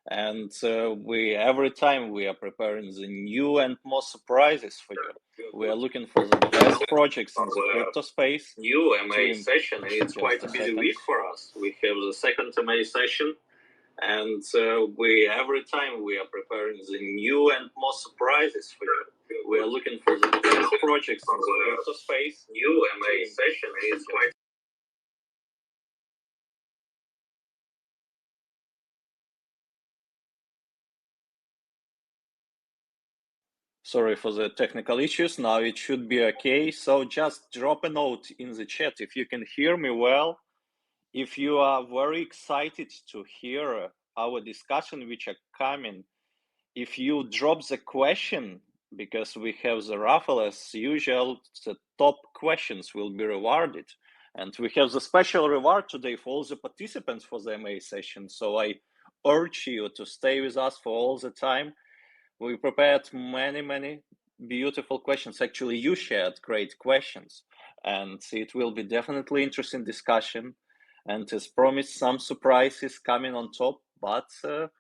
And every time we are preparing the new and more surprises for you. We are looking for the best projects in the crypto space. New MA session, and it's quite a busy week for us. We have the second MA session, and every time we are preparing the new and more surprises for you. We are looking for the best projects in the crypto space. New MA session, and it's quite. Sorry for the technical issues. Now it should be okay. So just drop a note in the chat if you can hear me well. If you are very excited to hear our discussion which are coming, if you drop the question, because we have the raffle as usual, the top questions will be rewarded. And we have the special reward today for all the participants for the MA session. So I urge you to stay with us for all the time. We prepared many beautiful questions. Actually, you shared great questions, and it will be definitely interesting discussion. And as promised, some surprises coming on top, but the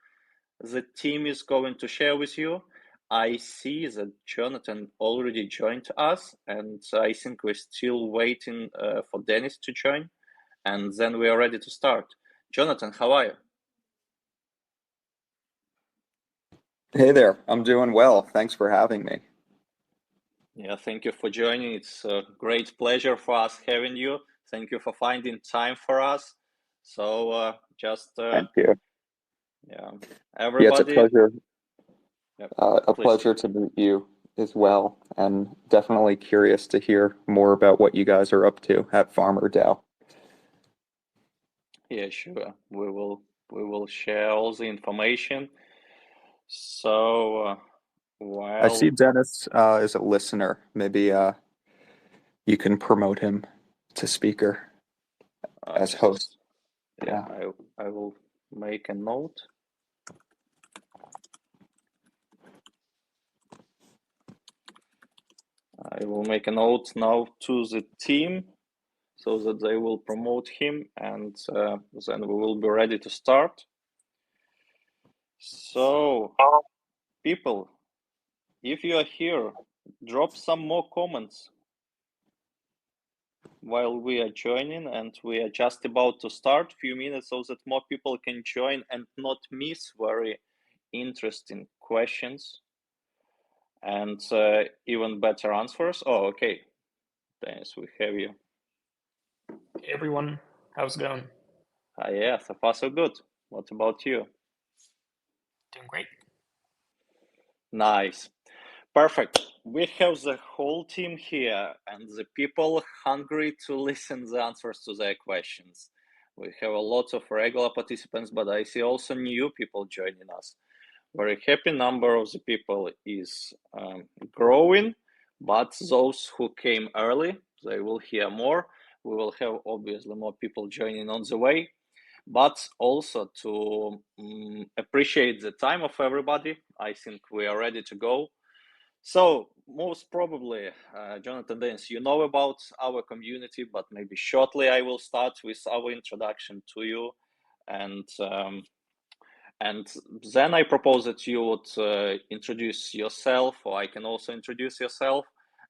team is going to share with you. I see that Jonathan already joined us, and I think we're still waiting for Dennis to join, and then we are ready to start. Jonathan, how are you? Hey there, I'm doing well. Thanks for having me. Yeah, thank you for joining. It's a great pleasure for us having you. Thank you for finding time for us. So Thank you. Yeah, everybody. Yeah, it's a pleasure. Yep, a pleasure to meet you as well, and definitely curious to hear more about what you guys are up to at FarmDAO. Yeah, sure. We will share all the information. So while I see Dennis is a listener. Maybe you can promote him to speaker as host. Yeah, I will make a note. I will make a note now to the team so that they will promote him, and then we will be ready to start. So, people, if you are here, drop some more comments while we are joining, and we are just about to start. Few minutes so that more people can join and not miss very interesting questions and even better answers. Oh, okay. Dennis, we have you. Hey everyone, how's it going? Yeah, so far so good. What about you? Doing great. Nice. Perfect. We have the whole team here and the people hungry to listen the answers to their questions. We have a lot of regular participants, but I see also new people joining us. Very happy number of the people is growing, but those who came early, they will hear more. We will have obviously more people joining on the way, but also to appreciate the time of everybody. I think we are ready to go. So most probably, Jonathan, Dennis, you know about our community, but maybe shortly I will start with our introduction to you, and then I propose that you would introduce yourself, or I can also introduce yourself,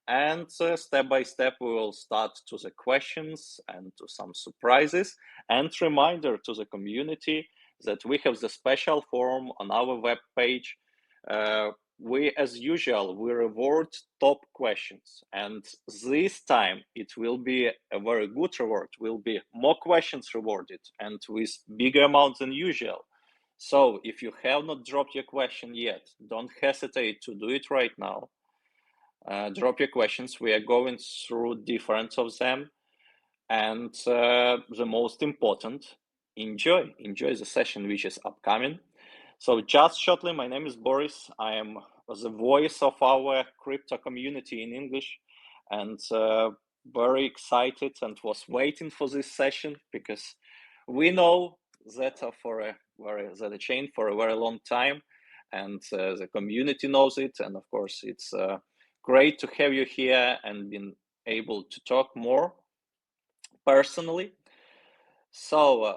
and step by step we will start to the questions and to some surprises. And reminder to the community that we have the special forum on our web page. We, as usual, we reward top questions, and this time it will be a very good reward. Will be more questions rewarded and with bigger amounts than usual. So if you have not dropped your question yet, don't hesitate to do it right now. Drop your questions. We are going through different of them, and the most important, enjoy the session which is upcoming. So just shortly, my name is Boris. I am the voice of our crypto community in English, and very excited and was waiting for this session because we know Zeta Zeta chain for a very long time, and the community knows it. And of course, it's great to have you here and been able to talk more personally. So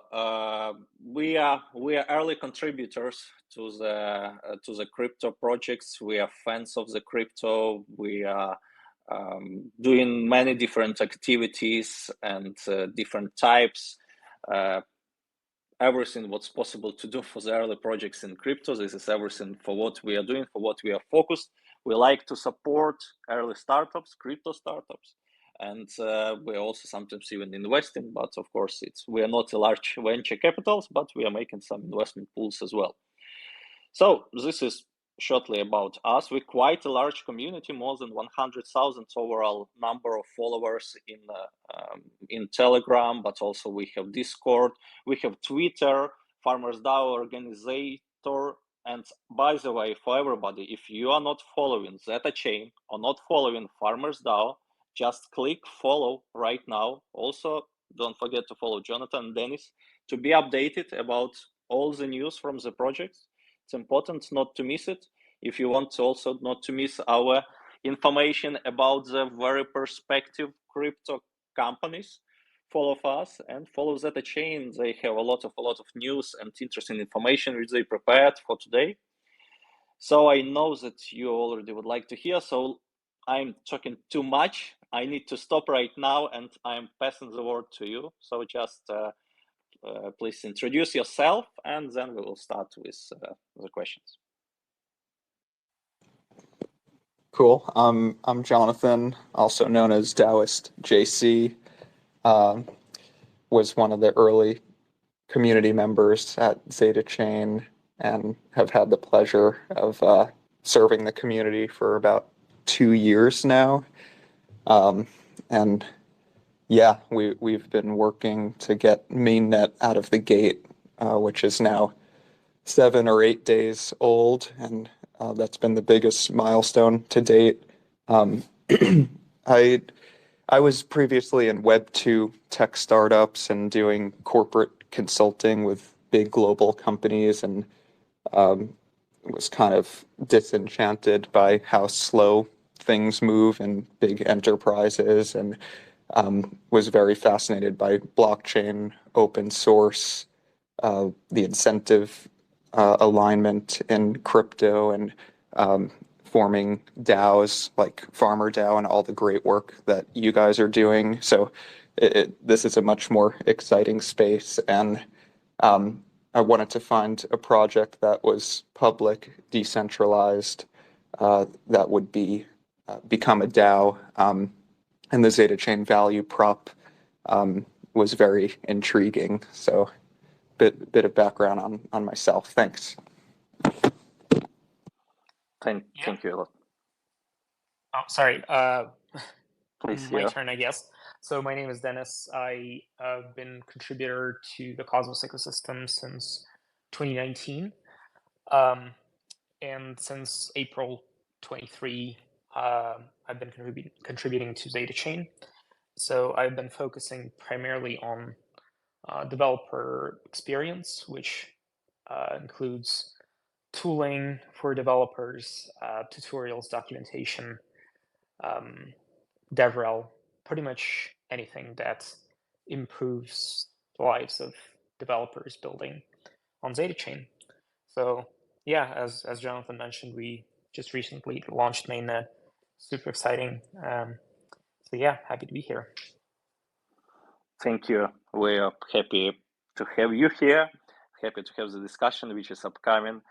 we are early contributors to the crypto projects. We are fans of the crypto. We are doing many different activities and different types. Everything what's possible to do for the early projects in crypto. This is everything for what we are doing, for what we are focused. We like to support early startups, crypto startups, and we're also sometimes even investing. But of course, we are not a large venture capitals, but we are making some investment pools as well. So this is shortly about us. We're quite a large community, more than 100,000 overall number of followers in Telegram, but also we have Discord, we have Twitter, FarmDAO organizer. And by the way, for everybody, if you are not following Zeta Chain or not following FarmDAO, just click follow right now. Also, don't forget to follow Jonathan and Dennis to be updated about all the news from the projects. It's important not to miss it. If you want also not to miss our information about the very perspective crypto companies, follow us and follow Zeta Chain. They have a lot of news and interesting information which they prepared for today. So I know that you already would like to hear. So I'm talking too much. I need to stop right now, and I'm passing the word to you. So just please introduce yourself, and then we will start with the questions. Cool. I'm Jonathan, also known as Daoist JC. Was one of the early community members at Zeta Chain and have had the pleasure of serving the community for about 2 years now. And yeah, we've been working to get mainnet out of the gate, which is now 7 or 8 days old, and that's been the biggest milestone to date. I was previously in Web2 tech startups and doing corporate consulting with big global companies, and was kind of disenchanted by how slow things move in big enterprises, and was very fascinated by blockchain, open source, the incentive alignment in crypto, and forming DAOs like FarmDAO and all the great work that you guys are doing. So this is a much more exciting space, and I wanted to find a project that was public, decentralized, that would become a DAO, and the Zeta Chain value prop was very intriguing. So bit of background on myself. Thanks. Thank you a lot. Oh, sorry. Please, my turn, I guess. So my name is Dennis. I have been contributor to the Cosmos ecosystem since 2019. And since April 23, I've been contributing to Zeta Chain. So I've been focusing primarily on developer experience, which includes tooling for developers, tutorials, documentation, DevRel, pretty much anything that improves the lives of developers building on Zeta Chain. So yeah, as Jonathan mentioned, we just recently launched mainnet. Super exciting. So yeah, happy to be here. Thank you. We are happy to have you here. Happy to have the discussion which is upcoming.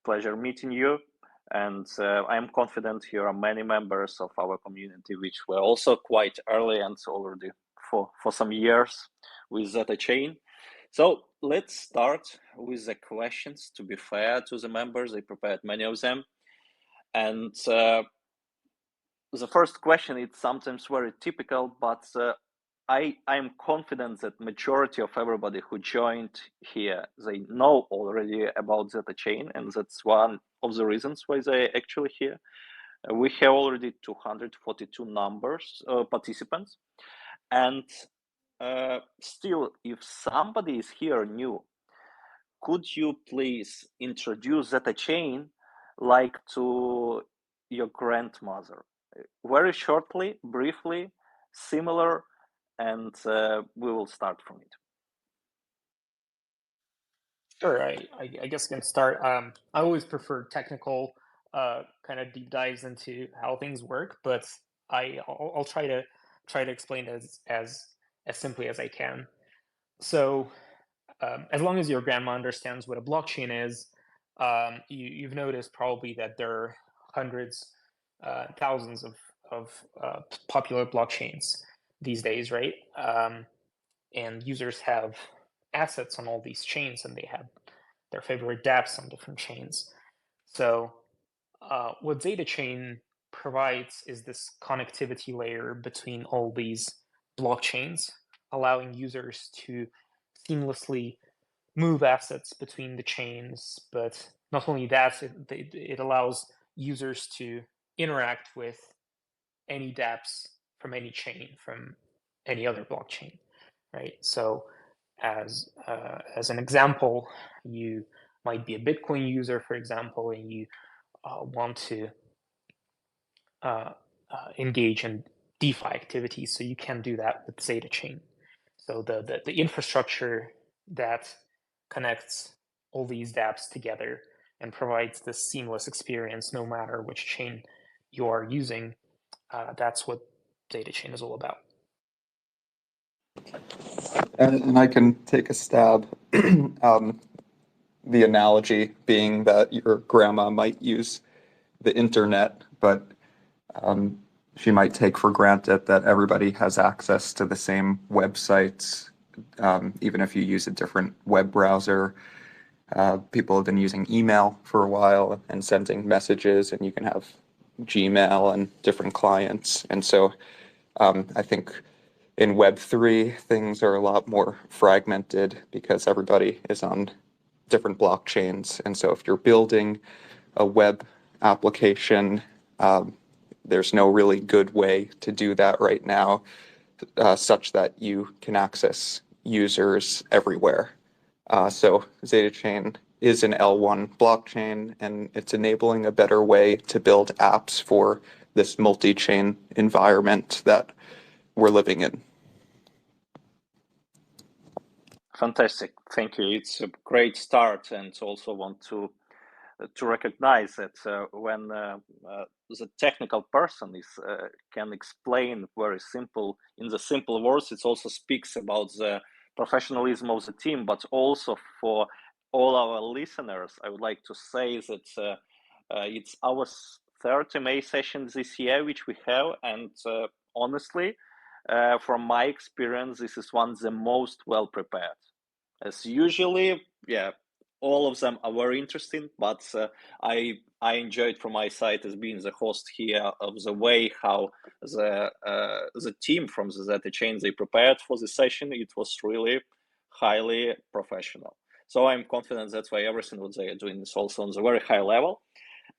Pleasure meeting you. And I'm confident here are many members of our community which were also quite early and already for some years with Zeta Chain. So let's start with the questions. To be fair to the members, they prepared many of them. And the first question is sometimes very typical, but I'm confident that majority of everybody who joined here, they know already about Zeta Chain, and that's one of the reasons why they actually here. We have already 242 participants, and still, if somebody is here new, could you please introduce Zeta Chain like to your grandmother? Very shortly, briefly, similar, and we will start from it. Sure, I guess I can start. I always prefer technical kind of deep dives into how things work, but I'll try to explain as simply as I can. So as long as your grandma understands what a blockchain is, you've noticed probably that there are hundreds, thousands of popular blockchains these days, right? And users have assets on all these chains, and they have their favorite dApps on different chains. So what Zeta Chain provides is this connectivity layer between all these blockchains, allowing users to seamlessly move assets between the chains. But not only that, it allows users to interact with any dApps from any chain, from any other blockchain, right? So as an example, you might be a Bitcoin user, for example, and you want to engage in DeFi activities, so you can do that with Zeta Chain. So the infrastructure that connects all these dApps together and provides this seamless experience no matter which chain you are using, that's what Zeta Chain is all about. And I can take a stab. The analogy being that your grandma might use the internet, but she might take for granted that everybody has access to the same websites, even if you use a different web browser. People have been using email for a while and sending messages, and you can have Gmail and different clients. And so I think in Web3, things are a lot more fragmented because everybody is on different blockchains. And so if you're building a web application, there's no really good way to do that right now, such that you can access users everywhere. So Zeta Chain is an L1 blockchain, and it's enabling a better way to build apps for this multi-chain environment that we're living in. Fantastic, thank you. It's a great start, and also want to recognize that when the technical person is can explain very simple in the simple words, it also speaks about the professionalism of the team. But also for all our listeners, I would like to say that it's our third MA session this year which we have, and honestly, from my experience, this is one of the most well prepared. As usually, yeah, all of them are very interesting, but I enjoyed from my side as being the host here of the way how the team from the Zeta Chain, they prepared for the session. It was really highly professional. So I'm confident that's why everything what they are doing is also on the very high level.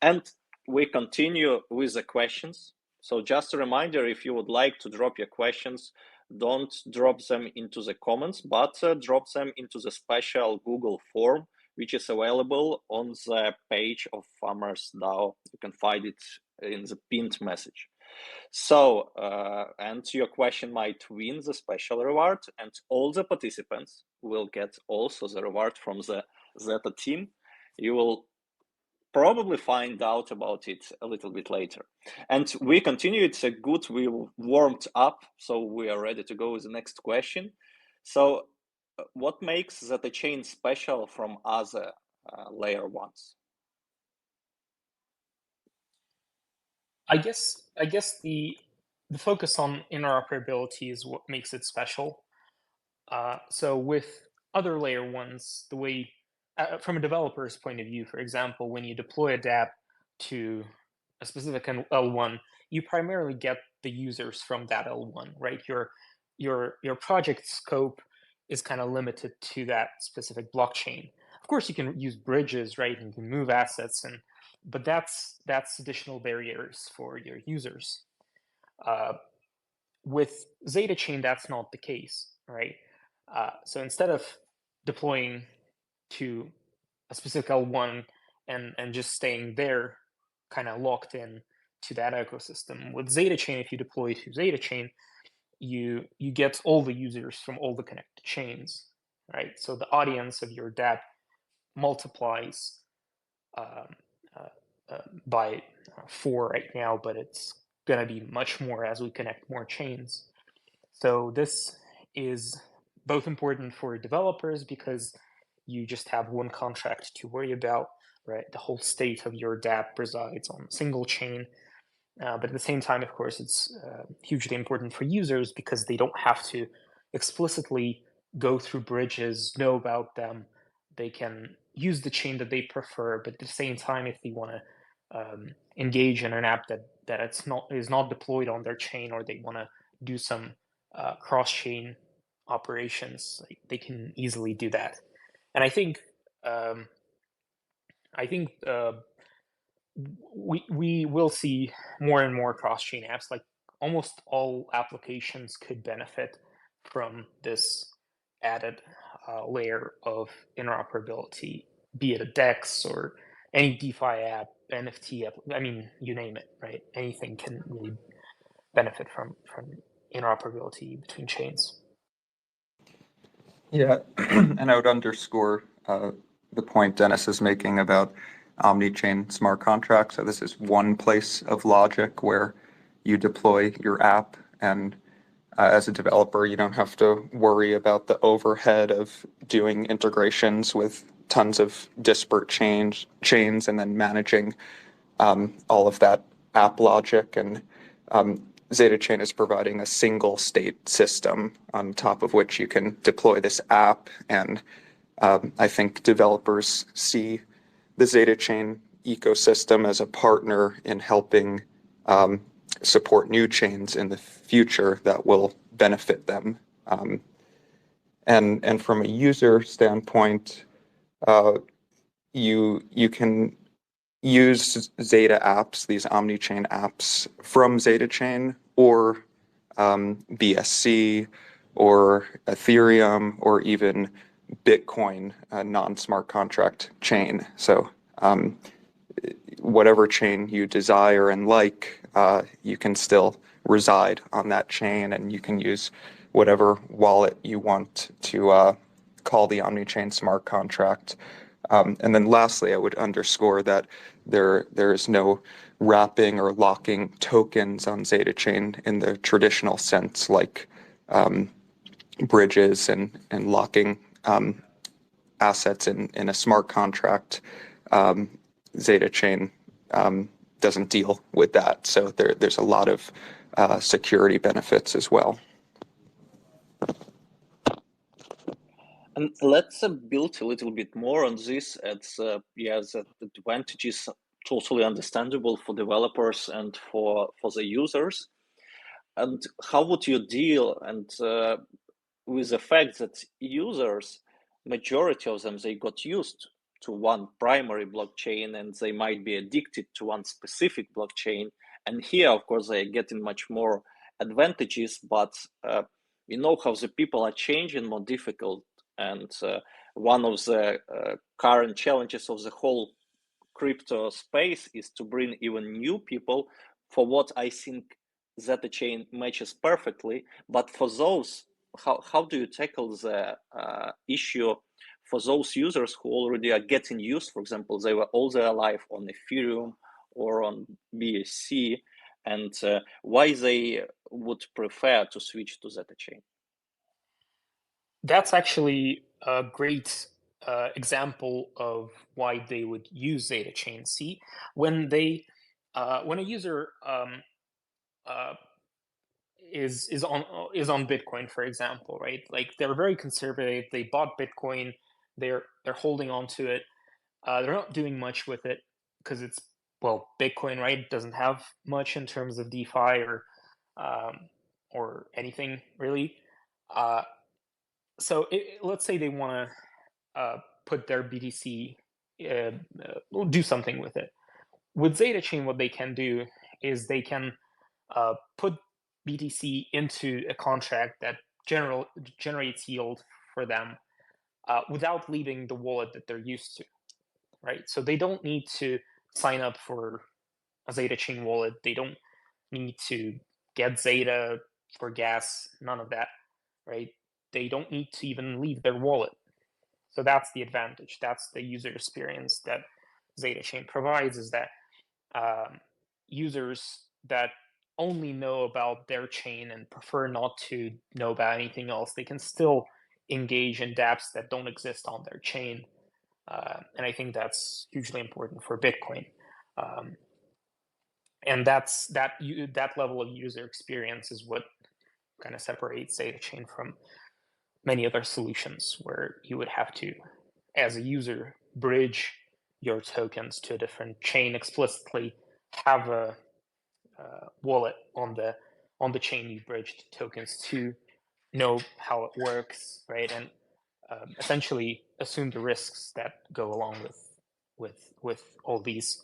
And we continue with the questions. So just a reminder, if you would like to drop your questions, don't drop them into the comments, but drop them into the special Google form, which is available on the page of FarmDAO. You can find it in the pinned message. So, and your question might win the special reward, and all the participants will get also the reward from the Zeta team. You will probably find out about it a little bit later. And we continue. It's a good, we warmed up, so we are ready to go with the next question. So what makes Zeta Chain special from other layer ones? I guess the focus on interoperability is what makes it special. So with other layer ones, the way from a developer's point of view, for example, when you deploy a dApp to a specific L1, you primarily get the users from that L1, right? Your project scope is kind of limited to that specific blockchain. Of course, you can use bridges, right? And you can move assets, but that's additional barriers for your users. With Zeta Chain, that's not the case, right? So instead of deploying to a specific L1 and just staying there, kind of locked in to that ecosystem, with Zeta Chain, if you deploy to Zeta Chain, you get all the users from all the connected chains, right? So the audience of your dApp multiplies by 4 right now, but it's going to be much more as we connect more chains. So this is both important for developers because you just have one contract to worry about, right? The whole state of your dApp resides on a single chain. But at the same time, of course, it's hugely important for users because they don't have to explicitly go through bridges, know about them. They can use the chain that they prefer, but at the same time, if they want to engage in an app that is not deployed on their chain, or they want to do some cross-chain operations, they can easily do that. And I think we will see more and more cross-chain apps. Like almost all applications could benefit from this added layer of interoperability, be it a DEX or any DeFi app, NFT app. I mean, you name it, right? Anything can really benefit from interoperability between chains. Yeah, and I would underscore the point Dennis is making about omni-chain smart contracts. So this is one place of logic where you deploy your app, and as a developer, you don't have to worry about the overhead of doing integrations with tons of disparate chains and then managing all of that app logic. And Zeta Chain is providing a single state system on top of which you can deploy this app. And I think developers see the Zeta Chain ecosystem as a partner in helping support new chains in the future that will benefit them. And from a user standpoint, you can use Zeta apps, these omni-chain apps from Zeta Chain or BSC or Ethereum or even Bitcoin, a non-smart contract chain. So whatever chain you desire and like, you can still reside on that chain, and you can use whatever wallet you want to call the omni-chain smart contract. And then lastly, I would underscore that there is no wrapping or locking tokens on Zeta Chain in the traditional sense, like bridges and locking assets in a smart contract. Zeta Chain doesn't deal with that, so there's a lot of security benefits as well. And let's build a little bit more on this. It's the advantage is totally understandable for developers and for the users. And how would you deal with the fact that users, majority of them, they got used to one primary blockchain and they might be addicted to one specific blockchain. And here, of course, they're getting much more advantages, but you know how the people are changing, more difficult. And one of the current challenges of the whole crypto space is to bring even new people, for what I think Zeta Chain matches perfectly. But for those, how do you tackle the issue for those users who already are getting used? For example, they were all their life on Ethereum or on BSC, and why they would prefer to switch to Zeta Chain? That's actually a great example of why they would use Zeta Chain. See, when a user is on Bitcoin, for example, right? Like they're very conservative. They bought Bitcoin. They're holding on to it. They're not doing much with it because it's, well, Bitcoin, right? It doesn't have much in terms of DeFi or anything really. So let's say they want to put their BTC, do something with it. With Zeta Chain, what they can do is they can put BTC into a contract that generates yield for them without leaving the wallet that they're used to, right? So they don't need to sign up for a Zeta Chain wallet. They don't need to get Zeta for gas, none of that, right? They don't need to even leave their wallet. So that's the advantage. That's the user experience that ZetaChain provides, is that users that only know about their chain and prefer not to know about anything else, they can still engage in dApps that don't exist on their chain. And I think that's hugely important for Bitcoin. And that level of user experience is what kind of separates ZetaChain from many other solutions, where you would have to, as a user, bridge your tokens to a different chain explicitly, have a wallet on the chain you bridged tokens to, know how it works, right, and essentially assume the risks that go along with all these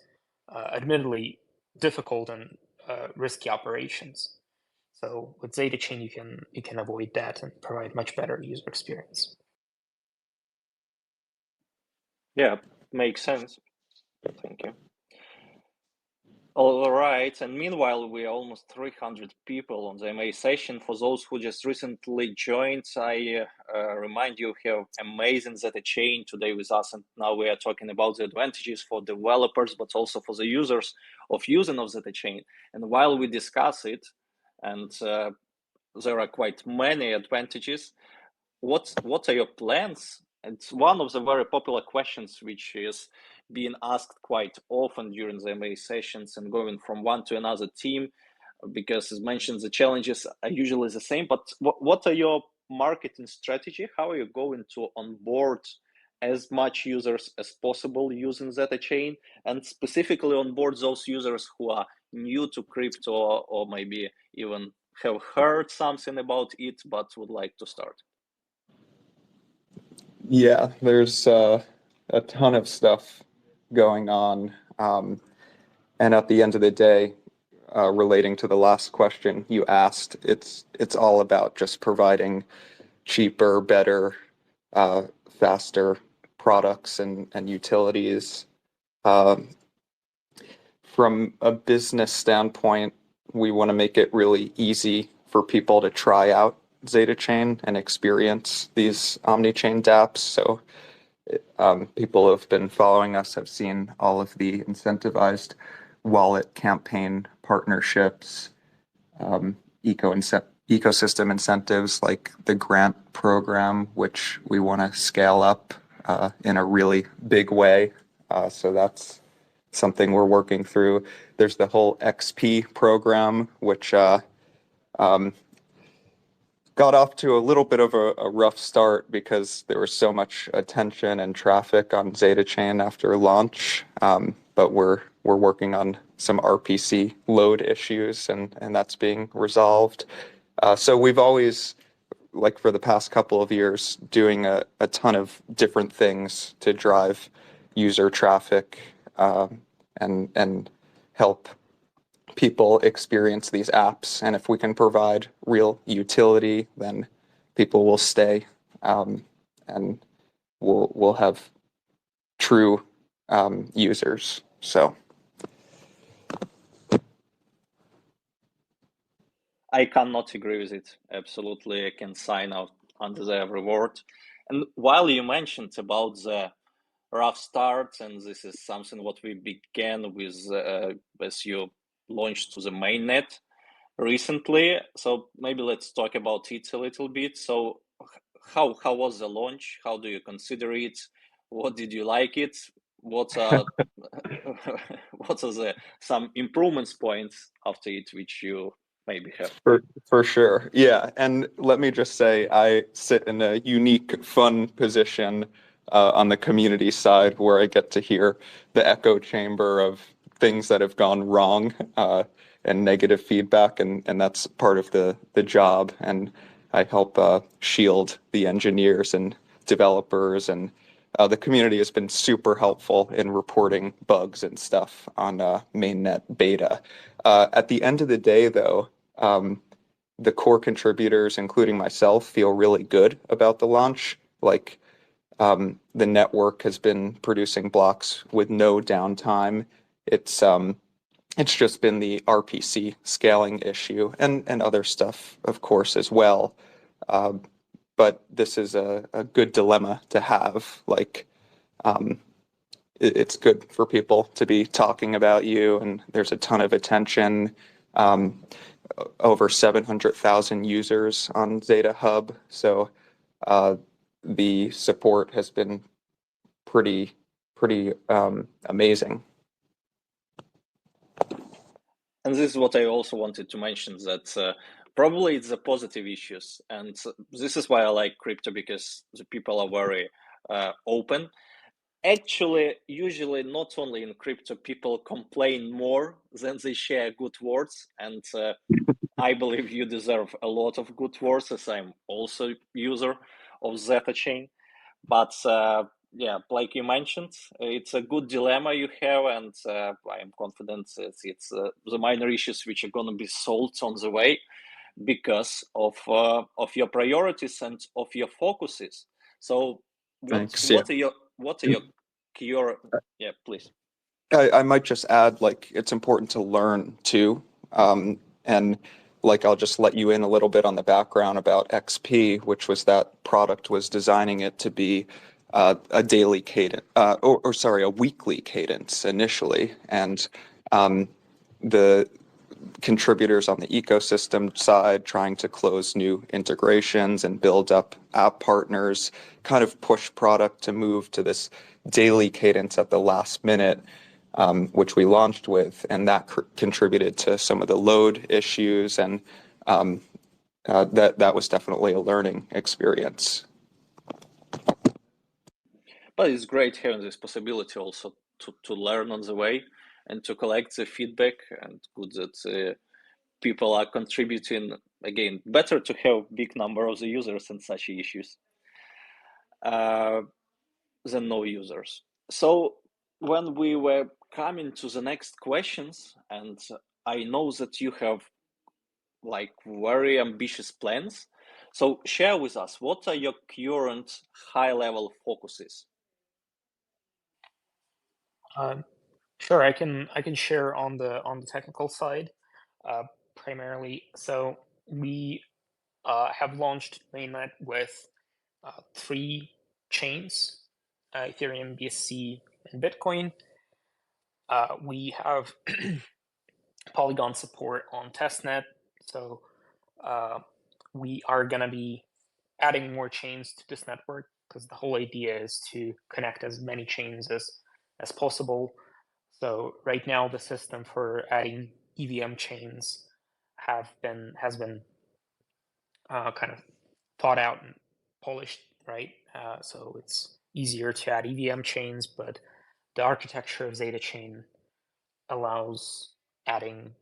admittedly difficult and risky operations. So with ZetaChain, you can avoid that and provide much better user experience. Yeah, makes sense. Thank you. All right, and meanwhile, we're almost 300 people on the MA session. For those who just recently joined, I remind you, we have amazing ZetaChain today with us, and now we are talking about the advantages for developers, but also for the users of using of ZetaChain. And while we discuss it, and there are quite many advantages, what are your plans? It's one of the very popular questions which is being asked quite often during the MA sessions and going from one to another team, because as mentioned, the challenges are usually the same. But what are your marketing strategy? How are you going to onboard as much users as possible using ZetaChain, and specifically onboard those users who are new to crypto, or maybe even have heard something about it but would like to start? Yeah, there's a ton of stuff going on. And at the end of the day, relating to the last question you asked, it's all about just providing cheaper, better, faster products and utilities. From a business standpoint, we want to make it really easy for people to try out ZetaChain and experience these omni-chain dApps. So people who have been following us have seen all of the incentivized wallet campaign partnerships, ecosystem incentives like the grant program, which we want to scale up in a really big way. So that's something we're working through. There's the whole XP program, which got off to a little bit of a rough start because there was so much attention and traffic on ZetaChain after launch. But we're working on some RPC load issues, and that's being resolved. So we've always, like for the past couple of years, doing a ton of different things to drive user traffic and help people experience these apps. And if we can provide real utility, then people will stay, and we'll have true users. So I cannot agree with it. Absolutely, I can sign out under the every word. And while you mentioned about the rough start, and this is something what we began with as you launched to the mainnet recently. So maybe let's talk about it a little bit. So how was the launch? How do you consider it? What did you like it? What are what are the some improvements points after it which you maybe have? for sure, yeah. And let me just say, I sit in a unique, fun position on the community side where I get to hear the echo chamber of things that have gone wrong and negative feedback, and that's part of the job. And I help shield the engineers and developers, and the community has been super helpful in reporting bugs and stuff on mainnet beta. At the end of the day, though, the core contributors, including myself, feel really good about the launch. Like, the network has been producing blocks with no downtime. It's just been the RPC scaling issue and other stuff, of course, as well. but this is a good dilemma to have. Like, it's good for people to be talking about you, and there's a ton of attention. Over 700,000 users on Zeta Hub, so the support has been pretty amazing. And this is what I also wanted to mention, that probably it's the positive issues. And this is why I like crypto, because the people are very open. Actually, usually not only in crypto, people complain more than they share good words. And I believe you deserve a lot of good words, as I'm also user of Zeta Chain. But yeah, like you mentioned, it's a good dilemma you have, and I'm confident that it's the minor issues which are going to be solved on the way because of your priorities and of your focuses. So, Thanks. what are your yeah, please. I might just add, like, it's important to learn too. And like, I'll just let you in a little bit on the background about XP, which was that product was designing it to be a daily cadence, or sorry, a weekly cadence initially. And the contributors on the ecosystem side trying to close new integrations and build up app partners, kind of push product to move to this daily cadence at the last minute, which we launched with, and that contributed to some of the load issues, and that was definitely a learning experience. But it's great having this possibility also to learn on the way and to collect the feedback, and good that people are contributing. Again, better to have big number of the users in such issues than no users. So when we were coming to the next questions, and I know that you have like very ambitious plans, so share with us, what are your current high level focuses? Sure, I can share on the technical side, primarily. So we have launched mainnet with 3 chains: Ethereum, BSC, and Bitcoin. We have Polygon support on testnet, so we are going to be adding more chains to this network, because the whole idea is to connect as many chains as possible. So right now, the system for adding EVM chains has been kind of thought out and polished, right? So it's easier to add EVM chains, but the architecture of Zeta Chain allows adding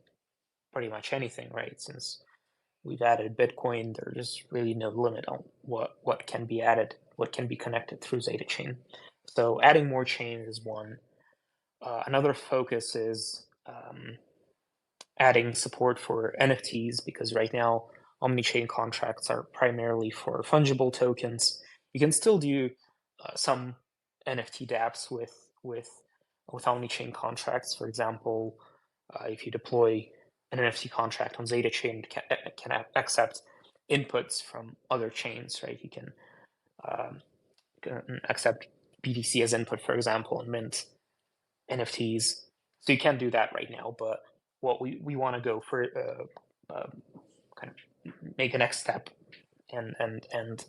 pretty much anything, right? Since we've added Bitcoin, there's really no limit on what can be added, what can be connected through Zeta Chain. So adding more chains is one. Another focus is adding support for NFTs, because right now omni-chain contracts are primarily for fungible tokens. You can still do some NFT dApps with omni-chain contracts. For example, if you deploy an NFT contract on Zeta Chain, it can accept inputs from other chains, right? You can accept BTC as input, for example, and mint NFTs. So you can't do that right now, but what we want to go for, kind of make a next step and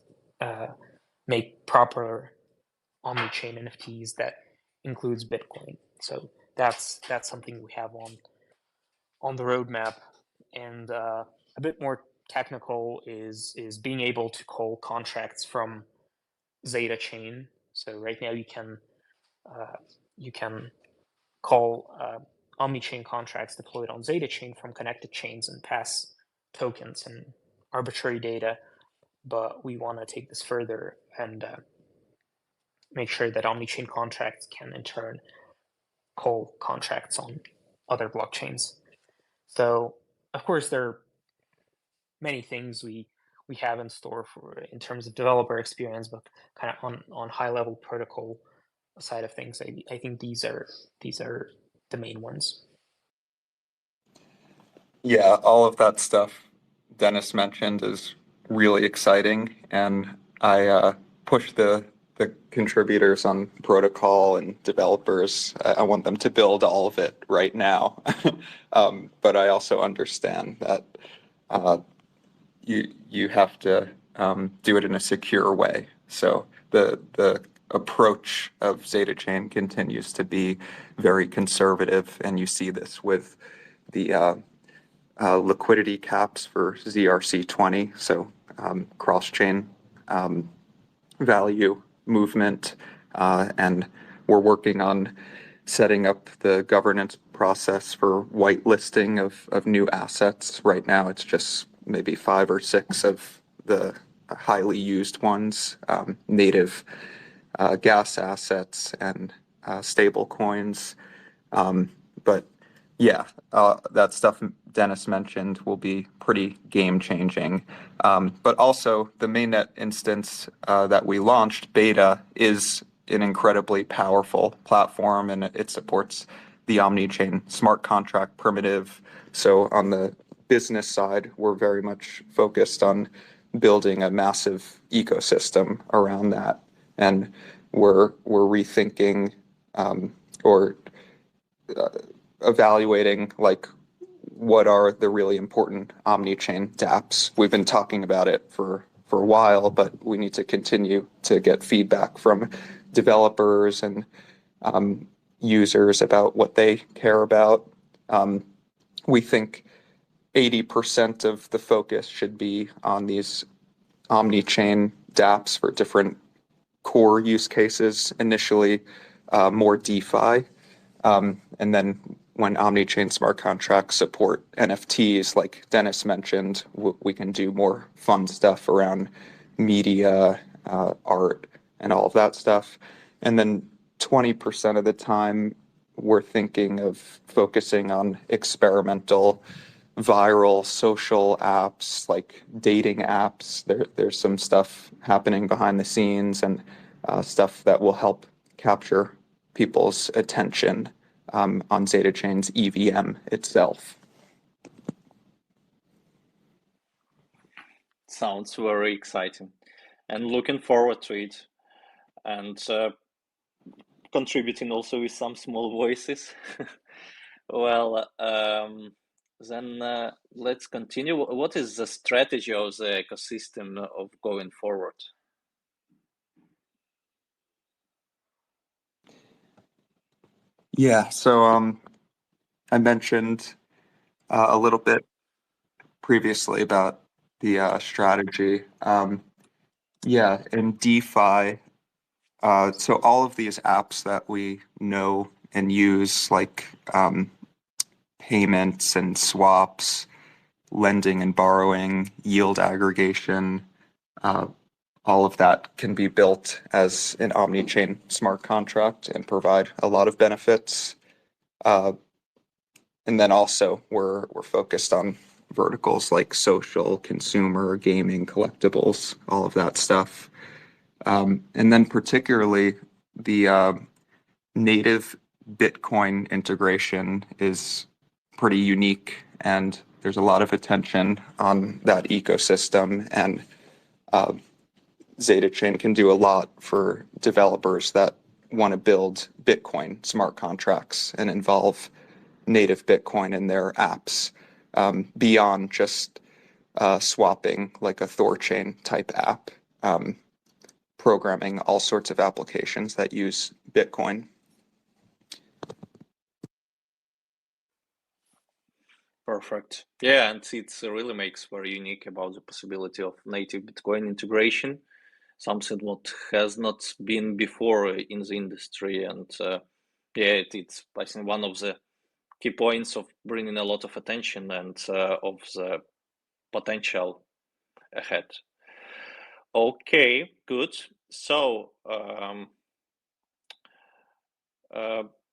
make proper omni-chain NFTs that includes Bitcoin. So that's something we have on the roadmap. And a bit more technical is being able to call contracts from Zeta Chain. So right now you can call omni-chain contracts deployed on Zeta Chain from connected chains and pass tokens and arbitrary data. But we want to take this further and make sure that omni-chain contracts can in turn call contracts on other blockchains. So, of course, there are many things we have in store for in terms of developer experience, but kind of on high level protocol side of things, I think these are the main ones. Yeah, all of that stuff Dennis mentioned is really exciting, and I push the contributors on protocol and developers. I want them to build all of it right now, but I also understand that you have to do it in a secure way. So the approach of Zeta Chain continues to be very conservative, and you see this with the liquidity caps for ZRC20, so cross-chain value movement, and we're working on setting up the governance process for whitelisting of new assets. Right now, it's just maybe 5 or 6 of the highly used ones, native gas assets and stable coins. But yeah, that stuff Dennis mentioned will be pretty game changing. But also, the mainnet instance that we launched, Beta, is an incredibly powerful platform, and it supports the Omni-chain smart contract primitive. So on the business side, we're very much focused on building a massive ecosystem around that, and we're rethinking or evaluating like what are the really important omni-chain dApps. We've been talking about it for a while, but we need to continue to get feedback from developers and users about what they care about. We think 80% of the focus should be on these omni-chain dApps for different core use cases. Initially, more DeFi, and then when Omni-chain smart contracts support NFTs, like Dennis mentioned, we can do more fun stuff around media, art, and all of that stuff. And then 20% of the time, we're thinking of focusing on experimental, viral social apps like dating apps. There's some stuff happening behind the scenes and stuff that will help capture people's attention on Zeta Chain's EVM itself. Sounds very exciting, and looking forward to it, and contributing also with some small voices. Well, then let's continue. What is the strategy of the ecosystem of going forward? Yeah, so I mentioned a little bit previously about the strategy. Yeah, in DeFi, so all of these apps that we know and use, like payments and swaps, lending and borrowing, yield aggregation, all of that can be built as an omni-chain smart contract and provide a lot of benefits. And then also we're focused on verticals like social, consumer, gaming, collectibles, all of that stuff. And then particularly the native Bitcoin integration is pretty unique, and there's a lot of attention on that ecosystem, and Zeta Chain can do a lot for developers that want to build Bitcoin smart contracts and involve native Bitcoin in their apps, beyond just swapping like a Thorchain type app, programming all sorts of applications that use Bitcoin. Perfect. Yeah, and it really makes very unique about the possibility of native Bitcoin integration, something what has not been before in the industry. And yeah, it's I think one of the key points of bringing a lot of attention and of the potential ahead. Okay, good. So,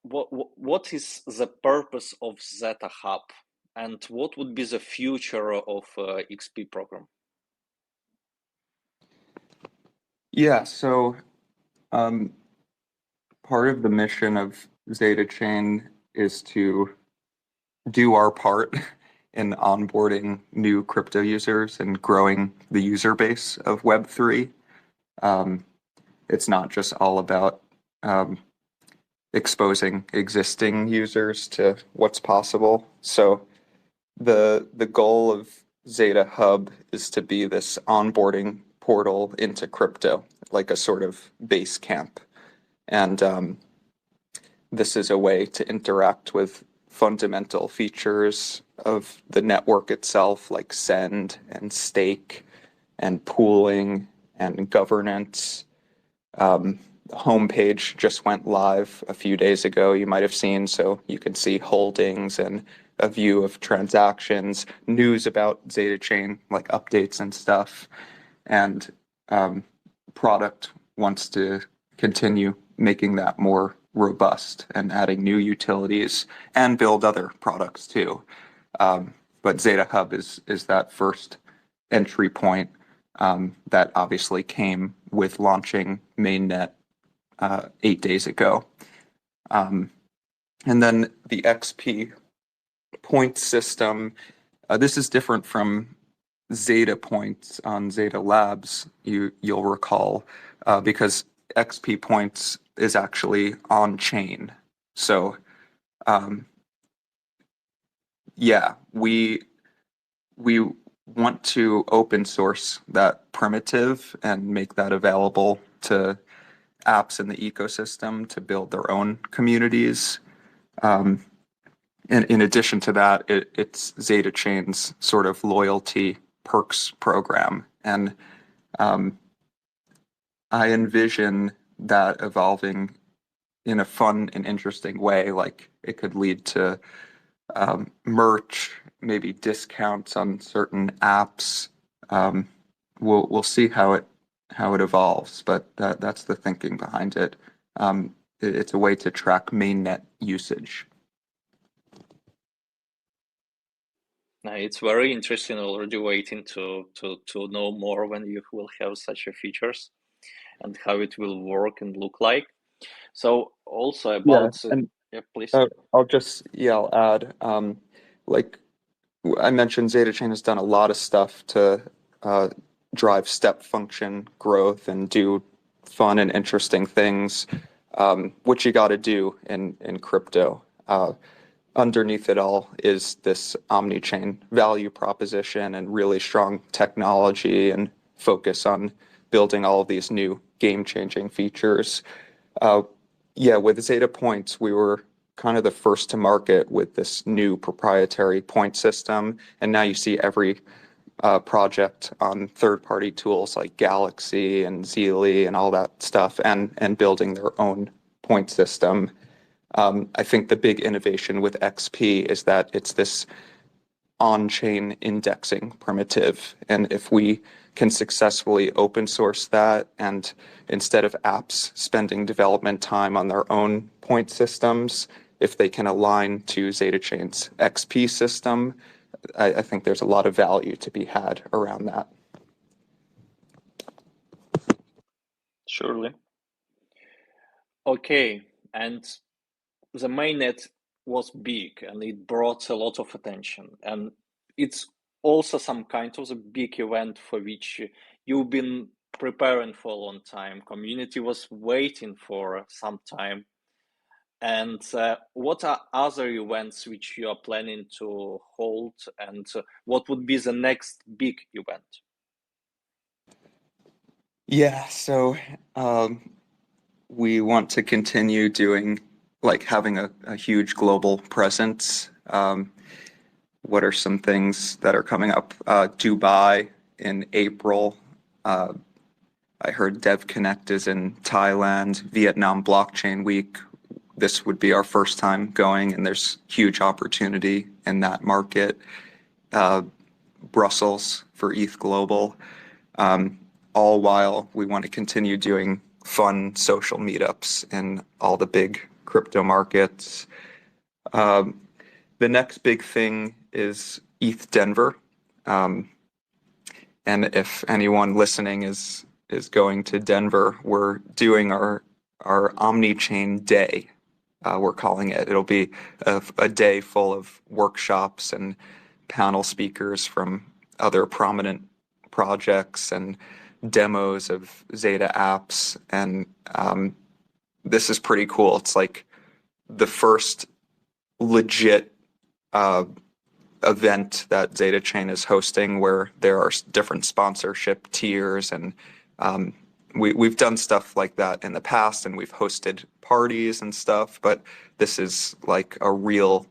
what is the purpose of Zeta Hub, and what would be the future of XP program? Yeah, so part of the mission of Zeta Chain is to do our part in onboarding new crypto users and growing the user base of Web3. It's not just all about exposing existing users to what's possible. So the goal of Zeta Hub is to be this onboarding portal into crypto, like a sort of base camp. And this is a way to interact with fundamental features of the network itself, like send and stake and pooling and governance. The homepage just went live a few days ago, you might have seen, so you can see holdings and a view of transactions, news about Zeta Chain, like updates and stuff. And product wants to continue making that more robust and adding new utilities and build other products too. But Zeta Hub is that first entry point that obviously came with launching mainnet 8 days ago. And then the XP point system, this is different from Zeta points on Zeta Labs, you'll recall, because XP points is actually on chain. So yeah, we want to open source that primitive and make that available to apps in the ecosystem to build their own communities. And in addition to that, it's Zeta Chain's sort of loyalty perks program. And I envision that evolving in a fun and interesting way. Like it could lead to merch, maybe discounts on certain apps. We'll see how it evolves, but that's the thinking behind it. It's a way to track mainnet usage. It's very interesting. Already waiting to know more when you will have such a features and how it will work and look like. So also about please. I'll add, like I mentioned, Zeta Chain has done a lot of stuff to drive step function growth and do fun and interesting things, which you got to do in crypto. Underneath it all is this omni-chain value proposition and really strong technology and focus on building all of these new game-changing features. With Zeta Points, we were kind of the first to market with this new proprietary point system, and now you see every project on third-party tools like Galaxy and Zeely and all that stuff, and building their own point system. I think the big innovation with XP is that it's this on-chain indexing primitive. And if we can successfully open source that, and instead of apps spending development time on their own point systems, if they can align to Zeta Chain's XP system, I think there's a lot of value to be had around that. Surely. Okay, and the mainnet was big and it brought a lot of attention, and it's also some kind of a big event for which you've been preparing for a long time. Community was waiting for some time. And what are other events which you are planning to hold, and what would be the next big event? Yeah, so we want to continue doing, like having a huge global presence. What are some things that are coming up? Dubai in April. I heard DevConnect is in Thailand. Vietnam Blockchain Week. This would be our first time going, and there's huge opportunity in that market. Brussels for ETH Global. All while we want to continue doing fun social meetups in all the big crypto markets. The next big thing is ETH Denver. And if anyone listening is going to Denver, we're doing our Omni-Chain Day. We're calling it. It'll be a day full of workshops and panel speakers from other prominent projects and demos of Zeta apps, and this is pretty cool. It's like the first legit event that Zeta Chain is hosting where there are different sponsorship tiers, and we've done stuff like that in the past, and we've hosted parties and stuff, but this is like a real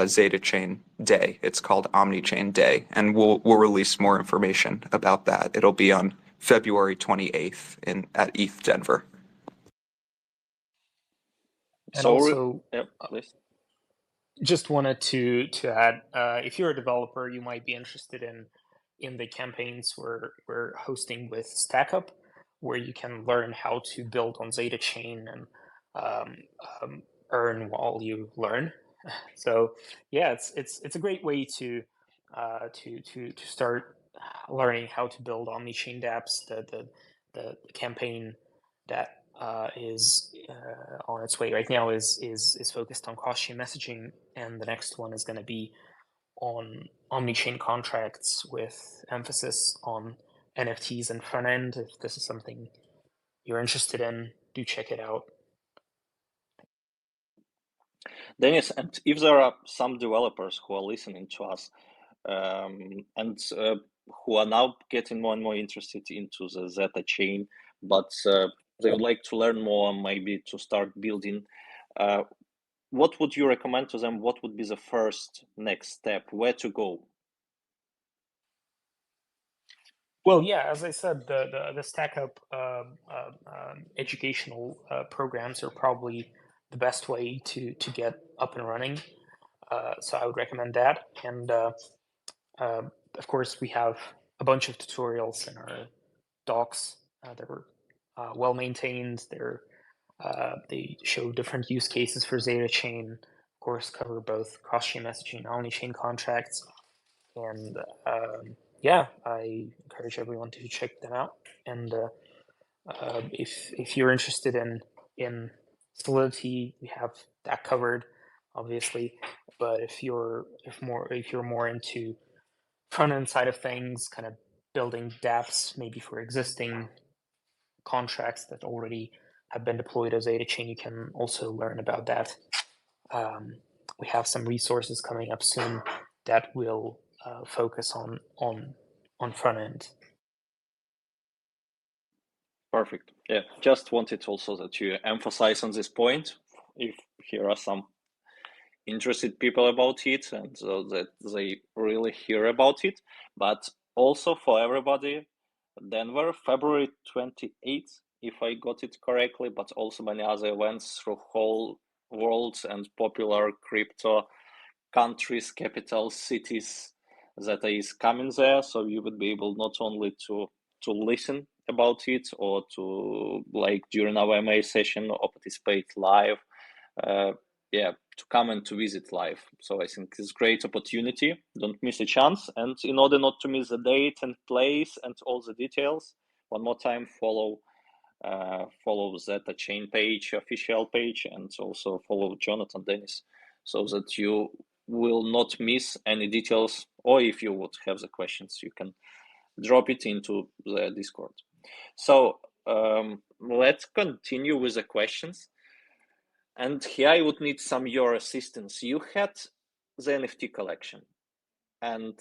Zeta Chain day. It's called OmniChain Day, and we'll release more information about that. It'll be on February 28th at ETH Denver. And also, please. Just wanted to add, if you're a developer, you might be interested in the campaigns we're hosting with StackUp, where you can learn how to build on Zeta Chain and earn while you learn. So yeah, it's a great way to start learning how to build omni-chain dApps. The campaign that is on its way right now is focused on cross-chain messaging, and the next one is going to be on omni-chain contracts with emphasis on NFTs and front end. If this is something you're interested in, do check it out. Dennis, and if there are some developers who are listening to us and who are now getting more and more interested into the Zeta chain, but they would like to learn more, maybe to start building, what would you recommend to them? What would be the first next step? Where to go? Well, yeah, as I said, the StackUp educational programs are probably the best way to get up and running. So I would recommend that. And of course, we have a bunch of tutorials in our docs. They're well maintained. They show different use cases for Zeta Chain. Of course, cover both cross-chain messaging and omni-chain contracts. And yeah, I encourage everyone to check them out. And if you're interested in Solidity, we have that covered, obviously. But if you're more into front end side of things, kind of building dApps maybe for existing contracts that already have been deployed as Zeta Chain, you can also learn about that. We have some resources coming up soon that will focus on front end. Perfect. Yeah, just wanted also that you emphasize on this point. If here are some interested people about it, and so that they really hear about it, but also for everybody, Denver, February 28th, if I got it correctly, but also many other events through whole world and popular crypto countries, capitals, cities that is coming there. So you would be able not only to listen about it or to, like, during our MA session or participate live, to come and to visit live. So I think it's a great opportunity. Don't miss a chance. And in order not to miss the date and place and all the details, one more time, follow Zeta Chain page, official page, and also follow Jonathan, Dennis, so that you will not miss any details. Or if you would have the questions, you can drop it into the Discord. So let's continue with the questions. And here I would need some your assistance. You had the NFT collection, and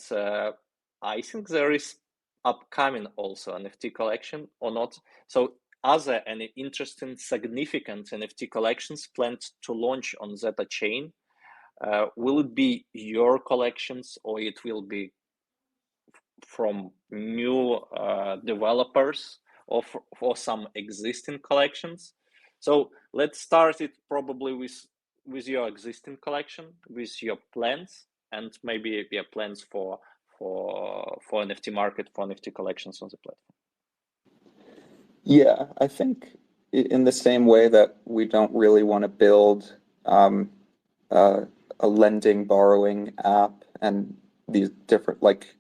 I think there is upcoming also NFT collection or not. So are there any interesting, significant NFT collections planned to launch on Zeta Chain? Will it be your collections, or it will be from new developers, or for some existing collections? So let's start it probably with your existing collection, with your plans, and maybe your plans for NFT market, for NFT collections on the platform. Yeah, I think in the same way that we don't really want to build a lending, borrowing app and these different, like,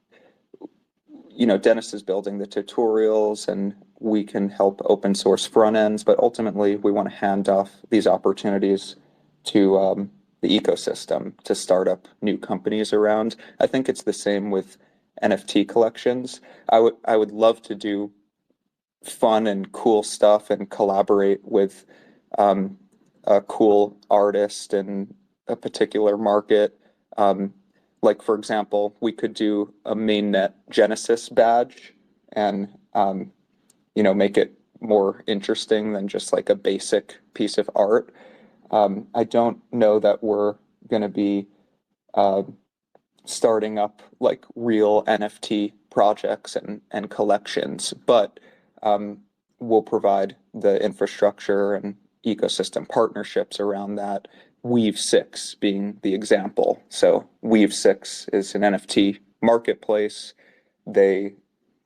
Dennis is building the tutorials and we can help open source front ends, but ultimately we want to hand off these opportunities to the ecosystem to start up new companies around. I think it's the same with NFT collections. I would love to do fun and cool stuff and collaborate with a cool artist in a particular market. Like, for example, we could do a mainnet Genesis badge and make it more interesting than just like a basic piece of art. I don't know that we're going to be starting up like real NFT projects and collections, but we'll provide the infrastructure and ecosystem partnerships around that. Weave6 being the example. So Weave6 is an NFT marketplace. They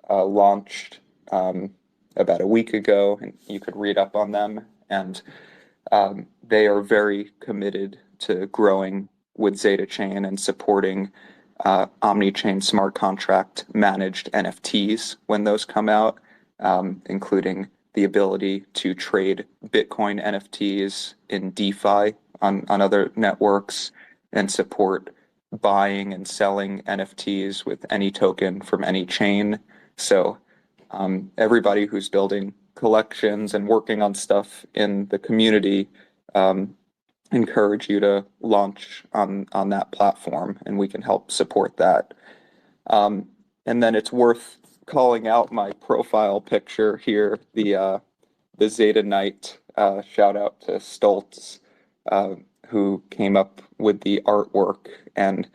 launched about a week ago, and you could read up on them. And they are very committed to growing with Zeta Chain and supporting omni-chain smart contract managed NFTs when those come out, including the ability to trade Bitcoin NFTs in DeFi on other networks and support buying and selling NFTs with any token from any chain. So everybody who's building collections and working on stuff in the community, encourage you to launch on that platform, and we can help support that. And then it's worth calling out my profile picture here, the Zeta Knight. Shout out to Stoltz, who came up with the artwork, and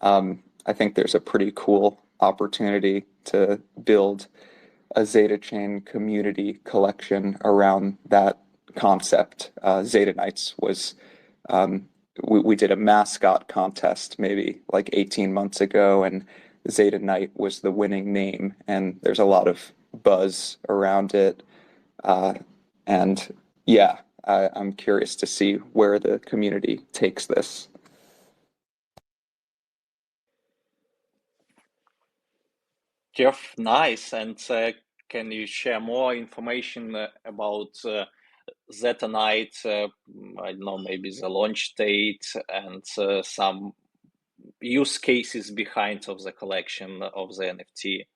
I think there's a pretty cool opportunity to build a Zeta Chain community collection around that concept. Zeta Knights was, we did a mascot contest maybe like 18 months ago, and Zeta Knight was the winning name, and there's a lot of buzz around it. And yeah, I'm curious to see where the community takes this. Jeff, nice. And can you share more information about Zeta Knight? I don't know, maybe the launch date and some use cases behind of the collection of the NFT.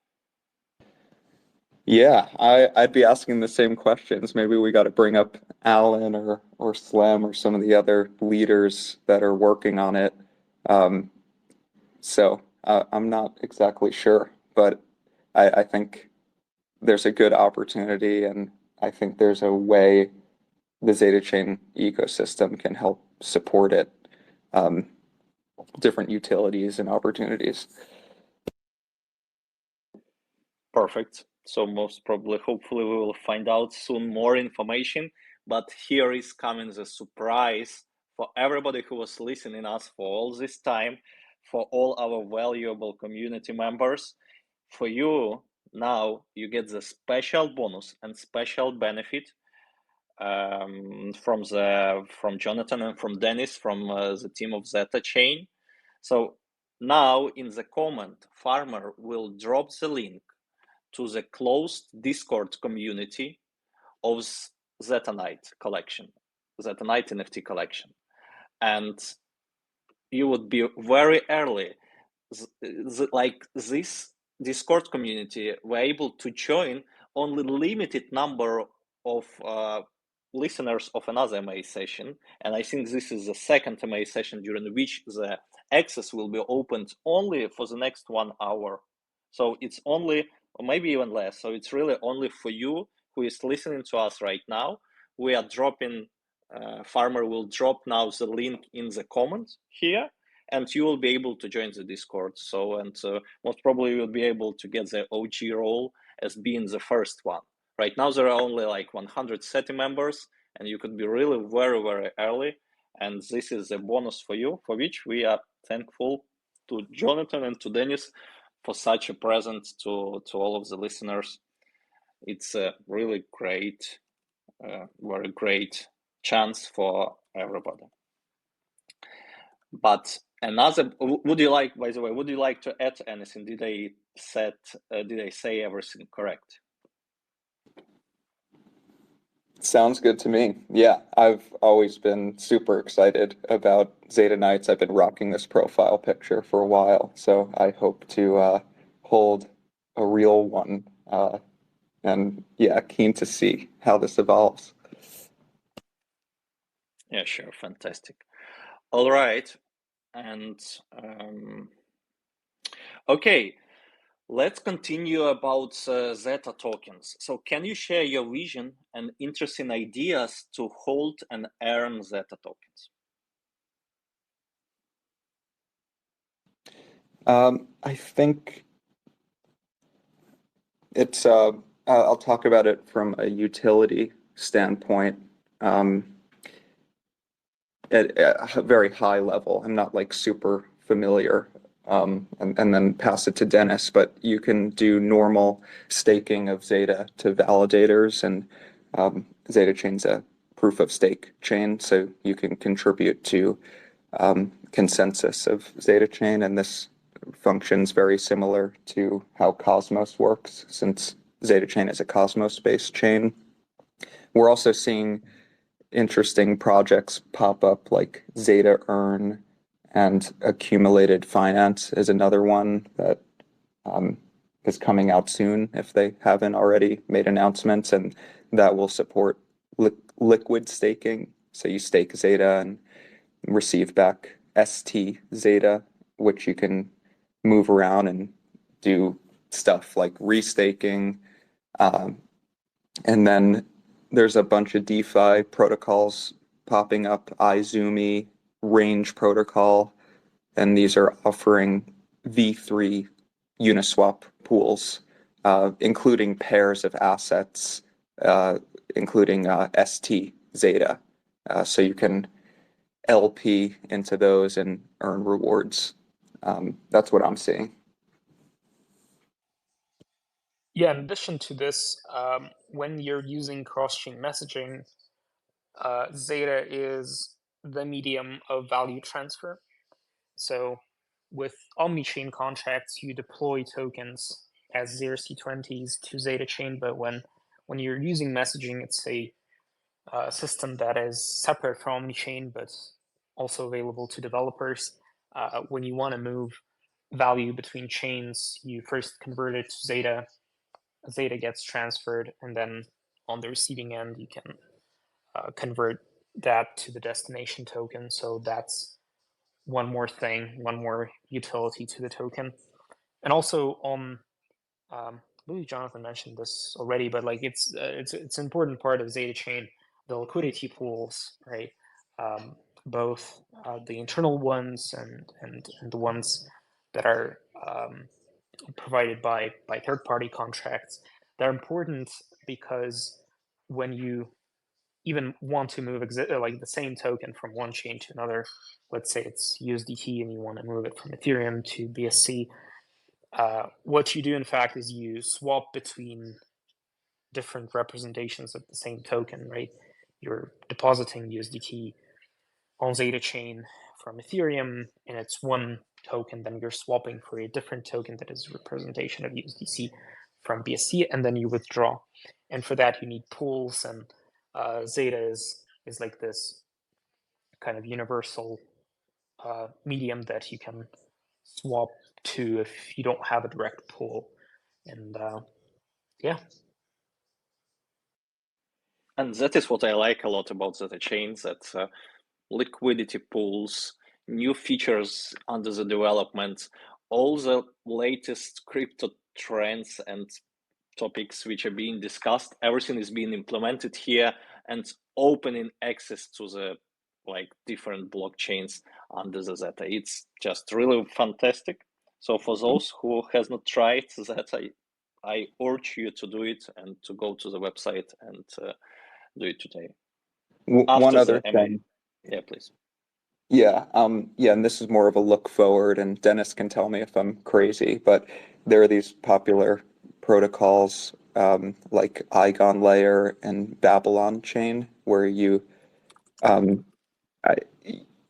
Yeah, I'd be asking the same questions. Maybe we got to bring up Alan or Slem or some of the other leaders that are working on it. So I'm not exactly sure, but I think there's a good opportunity, and I think there's a way the Zeta Chain ecosystem can help support it. Different utilities and opportunities. Perfect. So most probably, hopefully, we will find out soon more information. But here is coming the surprise for everybody who was listening us for all this time, for all our valuable community members. For you, now you get the special bonus and special benefit from Jonathan and from Dennis from the team of Zeta Chain. So now in the comment, Farmer will drop the link to the closed Discord community of Zeta Knight collection, Zeta Knight NFT collection. And you would be very early, like this Discord community, were able to join only limited number of listeners of another MA session. And I think this is the second MA session during which the access will be opened only for the next 1 hour. So it's only, or maybe even less. So it's really only for you who is listening to us right now. We are dropping, Farmer will drop now the link in the comments here, and you will be able to join the Discord. So, and most probably you'll be able to get the OG role as being the first one. Right now there are only like 130 members, and you could be really very, very early. And this is a bonus for you, for which we are thankful to Jonathan and to Dennis for such a present to all of the listeners. It's a really great, very great chance for everybody. But another, would you like, by the way, would you like to add anything? Did I say everything correct? Sounds good to me. Yeah, I've always been super excited about Zeta Knights. I've been rocking this profile picture for a while, so I hope to hold a real one. And yeah, keen to see how this evolves. Yeah, sure, fantastic. All right, and okay, let's continue about Zeta tokens. So can you share your vision and interesting ideas to hold and earn Zeta tokens? I think it's, I'll talk about it from a utility standpoint. At a very high level. I'm not like super familiar, and then pass it to Dennis, but you can do normal staking of Zeta to validators, and Zeta Chain's a proof of stake chain, so you can contribute to consensus of Zeta Chain, and this functions very similar to how Cosmos works, since Zeta Chain is a Cosmos-based chain. We're also seeing interesting projects pop up, like Zeta Earn, and Accumulated Finance is another one that is coming out soon if they haven't already made announcements, and that will support liquid staking. So you stake Zeta and receive back ST Zeta, which you can move around and do stuff like restaking. And then there's a bunch of DeFi protocols popping up, iZoomi, Range Protocol, and these are offering V3 Uniswap pools, including pairs of assets, including ST Zeta. So you can LP into those and earn rewards. That's what I'm seeing. Yeah, in addition to this, when you're using cross-chain messaging, Zeta is the medium of value transfer. So with omni-chain contracts, you deploy tokens as zRC20s to Zeta Chain, but when you're using messaging, it's a system that is separate from omni-chain, but also available to developers. When you want to move value between chains, you first convert it to Zeta. Zeta gets transferred, and then on the receiving end, you can convert that to the destination token. So that's one more thing, one more utility to the token. And also on, I believe Jonathan mentioned this already, but like it's an important part of Zeta Chain, the liquidity pools, right? Both the internal ones and the ones that are provided by third-party contracts. They're important because when you even want to move like the same token from one chain to another, let's say it's USDT and you want to move it from Ethereum to BSC, what you do in fact is you swap between different representations of the same token, right? You're depositing USDT on Zeta Chain from Ethereum, and it's one token, then you're swapping for a different token that is a representation of USDC from BSC, and then you withdraw. And for that, you need pools, and Zeta is like this kind of universal medium that you can swap to if you don't have a direct pool. And yeah. And that is what I like a lot about Zeta Chain, that liquidity pools, new features under the development, all the latest crypto trends and topics which are being discussed, everything is being implemented here and opening access to the like different blockchains under the Zeta. It's just really fantastic. So for those who has not tried that, I urge you to do it and to go to the website and do it today. One other thing. Yeah, please. Yeah, and this is more of a look forward, and Dennis can tell me if I'm crazy, but there are these popular protocols like Eigen Layer and Babylon Chain where um,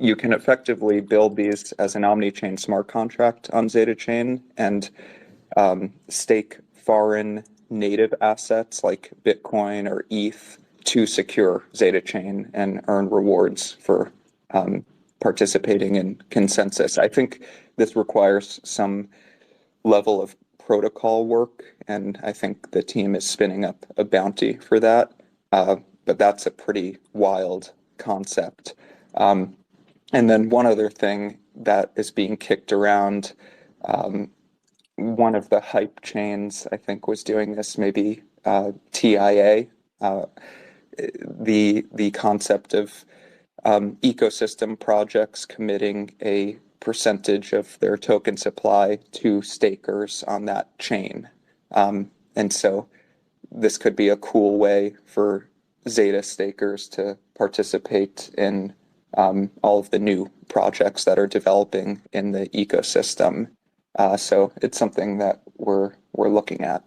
you can effectively build these as an omni-chain smart contract on Zeta Chain and stake foreign native assets like Bitcoin or ETH to secure Zeta Chain and earn rewards for participating in consensus. I think this requires some level of protocol work, and I think the team is spinning up a bounty for that. But that's a pretty wild concept. And then one other thing that is being kicked around, one of the hype chains, I think, was doing this, maybe TIA, the concept of ecosystem projects committing a percentage of their token supply to stakers on that chain. And so this could be a cool way for Zeta stakers to participate in all of the new projects that are developing in the ecosystem. So it's something that we're looking at.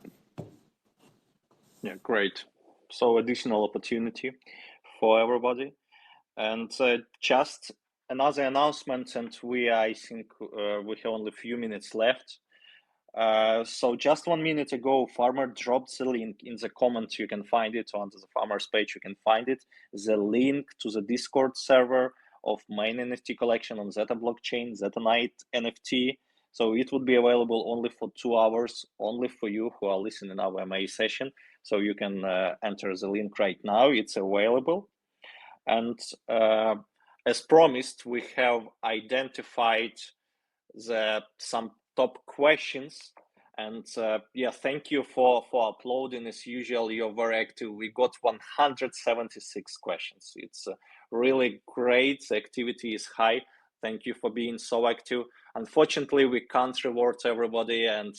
Yeah, great. So additional opportunity for everybody. And just another announcement, and I think we have only a few minutes left. So just 1 minute ago, Farmer dropped the link in the comments. You can find it on the Farmer's page. You can find it. The link to the Discord server of main NFT collection on Zeta blockchain, Zeta Night NFT. So it would be available only for 2 hours, only for you who are listening our MA session. So you can enter the link right now. It's available. And as promised, we have identified some top questions. And yeah, thank you for uploading. As usual, you're very active. We got 176 questions. It's really great. The activity is high. Thank you for being so active. Unfortunately, we can't reward everybody, and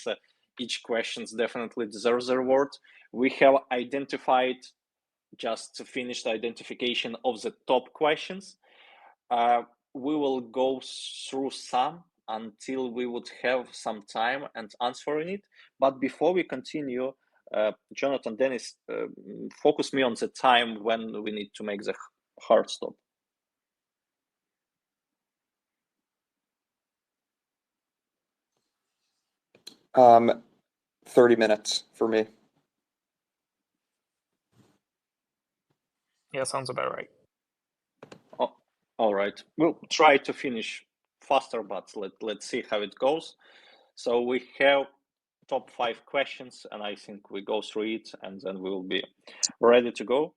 each question definitely deserves a reward. We have identified, just finished identification of the top questions. We will go through some until we would have some time and answering it. But before we continue, Jonathan, Dennis, focus me on the time when we need to make the hard stop. 30 minutes for me. Yeah, sounds about right. Oh, all right. We'll try to finish faster, but let's see how it goes. So we have top 5 questions, and I think we go through it, and then we will be ready to go.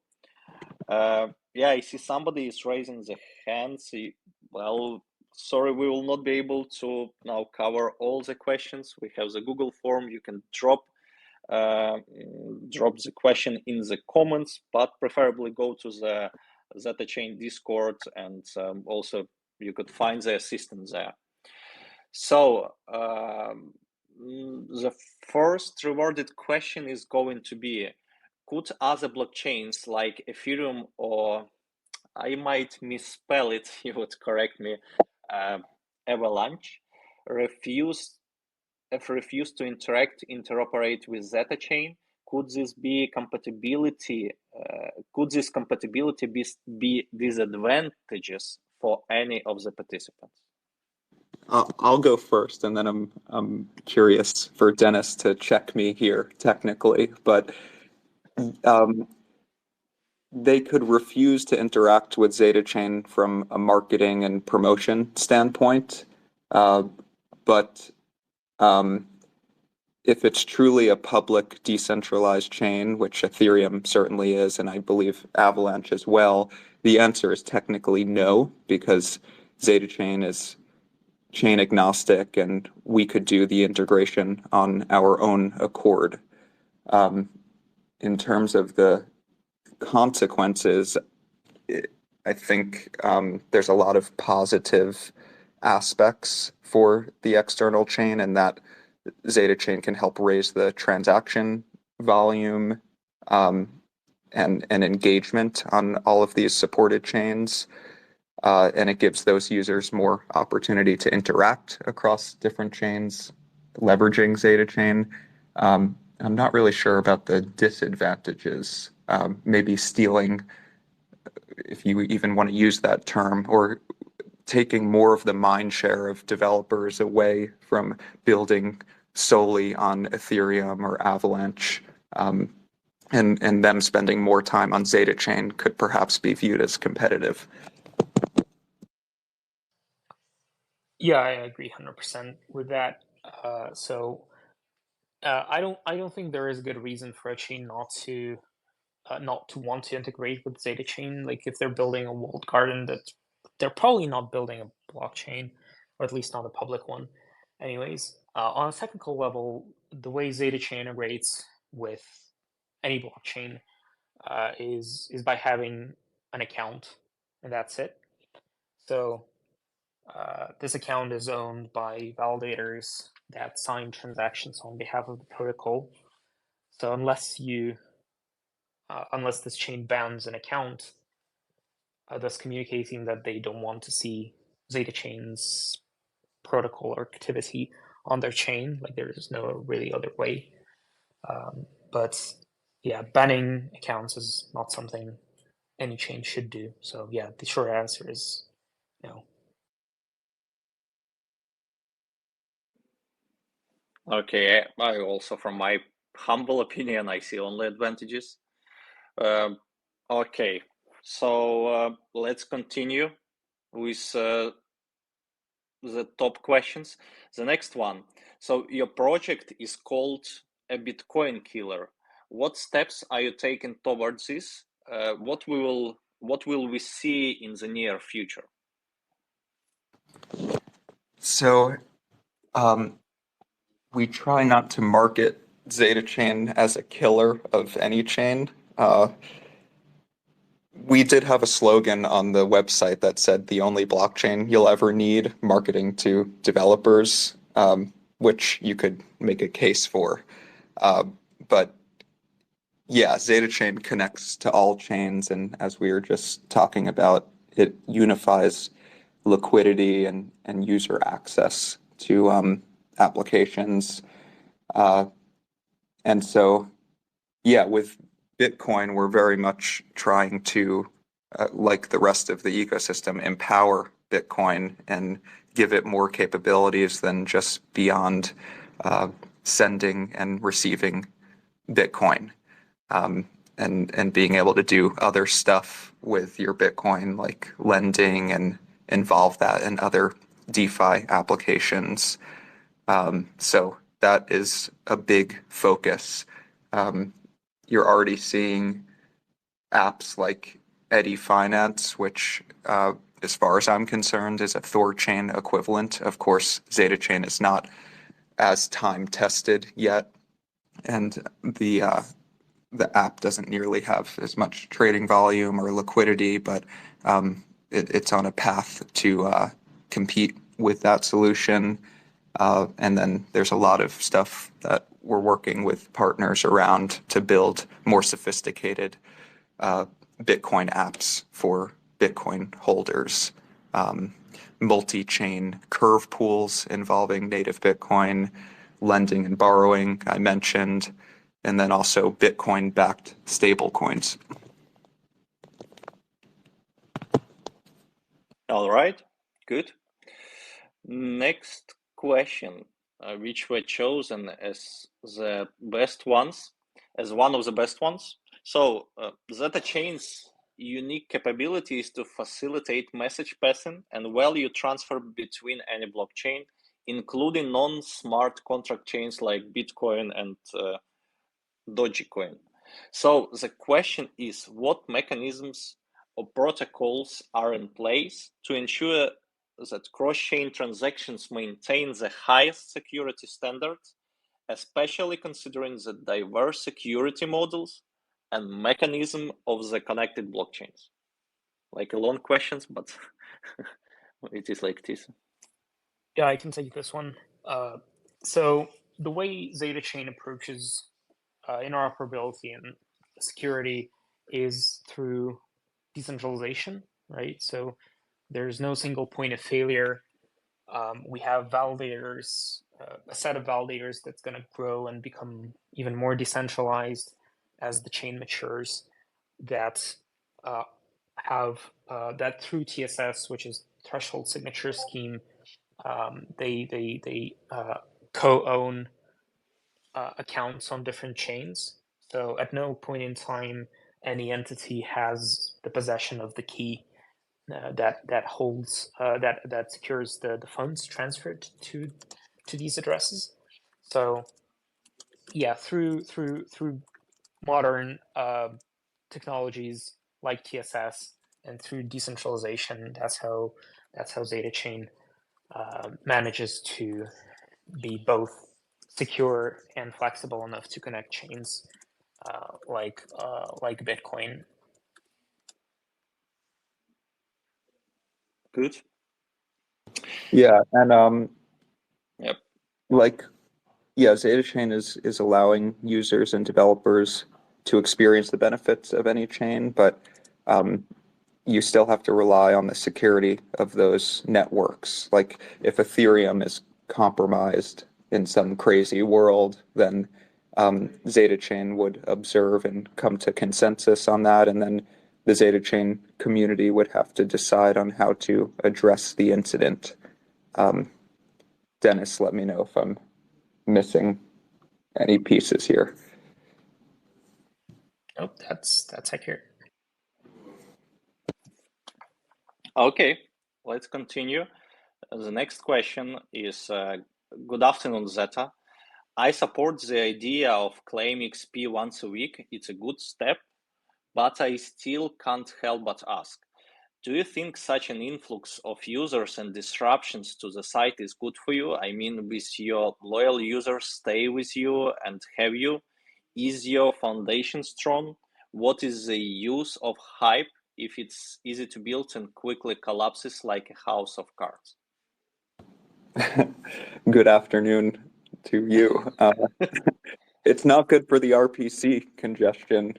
Yeah, I see somebody is raising the hand. Well, sorry, we will not be able to now cover all the questions. We have the Google form. You can drop the question in the comments, but preferably go to the Zeta Chain Discord, and also you could find the assistant there. So the first rewarded question is going to be, could other blockchains like Ethereum, or I might misspell it, you would correct me, Avalanche, refuse to interoperate with Zeta Chain? Could this compatibility be disadvantageous for any of the participants? I'll go first, and then I'm curious for Dennis to check me here technically, but they could refuse to interact with Zeta Chain from a marketing and promotion standpoint, but if it's truly a public decentralized chain, which Ethereum certainly is, and I believe Avalanche as well, the answer is technically no, because Zeta Chain is chain agnostic, and we could do the integration on our own accord. In terms of the consequences, I think there's a lot of positive aspects for the external chain, and that Zeta Chain can help raise the transaction volume and engagement on all of these supported chains. And it gives those users more opportunity to interact across different chains, leveraging Zeta Chain. I'm not really sure about the disadvantages, maybe stealing, if you even want to use that term, or taking more of the mind share of developers away from building solely on Ethereum or Avalanche. and them spending more time on Zeta Chain could perhaps be viewed as competitive. Yeah, I agree 100% with that. I don't think there is a good reason for a chain not to want to integrate with Zeta Chain. Like if they're building a walled garden, they're probably not building a blockchain, or at least not a public one. Anyways, on a technical level, the way Zeta Chain integrates with any blockchain is by having an account, and that's it. So this account is owned by validators that sign transactions on behalf of the protocol. So unless this chain bans an account, thus communicating that they don't want to see Zeta Chain's protocol or activity on their chain, like there is no really other way. But yeah, banning accounts is not something any chain should do. So yeah, the short answer is no. Okay, I also, from my humble opinion, I see only advantages. Okay, so let's continue with the top questions. The next one. So your project is called a Bitcoin killer. What steps are you taking towards this? What will we see in the near future? So we try not to market Zeta Chain as a killer of any chain. We did have a slogan on the website that said the only blockchain you'll ever need marketing to developers, which you could make a case for. But yeah, Zeta Chain connects to all chains, and as we were just talking about, it unifies liquidity and user access to applications. And so, yeah, with Bitcoin, we're very much trying to, like the rest of the ecosystem, empower Bitcoin and give it more capabilities than just beyond sending and receiving Bitcoin. And being able to do other stuff with your Bitcoin, like lending, and involve that in other DeFi applications. So that is a big focus. You're already seeing apps like Eddy Finance, which, as far as I'm concerned, is a Thorchain equivalent. Of course, Zeta Chain is not as time tested yet, and the app doesn't nearly have as much trading volume or liquidity, but it's on a path to compete with that solution. And then there's a lot of stuff that we're working with partners around to build more sophisticated Bitcoin apps for Bitcoin holders, multi-chain curve pools involving native Bitcoin, lending and borrowing, I mentioned, and then also Bitcoin-backed stablecoins. All right, good. Next question, which were chosen as the best ones, as one of the best ones. So Zeta Chain's unique capability is to facilitate message passing and value transfer between any blockchain, including non-smart contract chains like Bitcoin and Dogecoin. So the question is, what mechanisms or protocols are in place to ensure that cross-chain transactions maintain the highest security standards, especially considering the diverse security models and mechanism of the connected blockchains? Like a long questions, but it is like this. Yeah, I can take this one. So the way Zeta Chain approaches interoperability and security is through decentralization, right? So there's no single point of failure. We have validators, a set of validators that's going to grow and become even more decentralized as the chain matures, that have that through TSS, which is threshold signature scheme, they co-own accounts on different chains. So at no point in time, any entity has the possession of the key that holds that secures the funds transferred to these addresses. So yeah, through modern technologies like TSS and through decentralization, that's how ZetaChain manages to be both secure and flexible enough to connect chains like Bitcoin. Good. Yeah, and Yep. like ZetaChain is allowing users and developers to experience the benefits of any chain, but you still have to rely on the security of those networks. Like if Ethereum is compromised in some crazy world, then ZetaChain would observe and come to consensus on that, and then the ZetaChain community would have to decide on how to address the incident. Dennis, let me know if I'm missing any pieces here. Oh, that's accurate. Okay, let's continue. The next question is, good afternoon, Zeta. I support the idea of claim XP once a week. It's a good step, but I still can't help but ask, do you think such an influx of users and disruptions to the site is good for you? I mean, with your loyal users stay with you and have you? Is your foundation strong? What is the use of hype if it's easy to build and quickly collapses like a house of cards? Good afternoon to you. It's not good for the RPC congestion.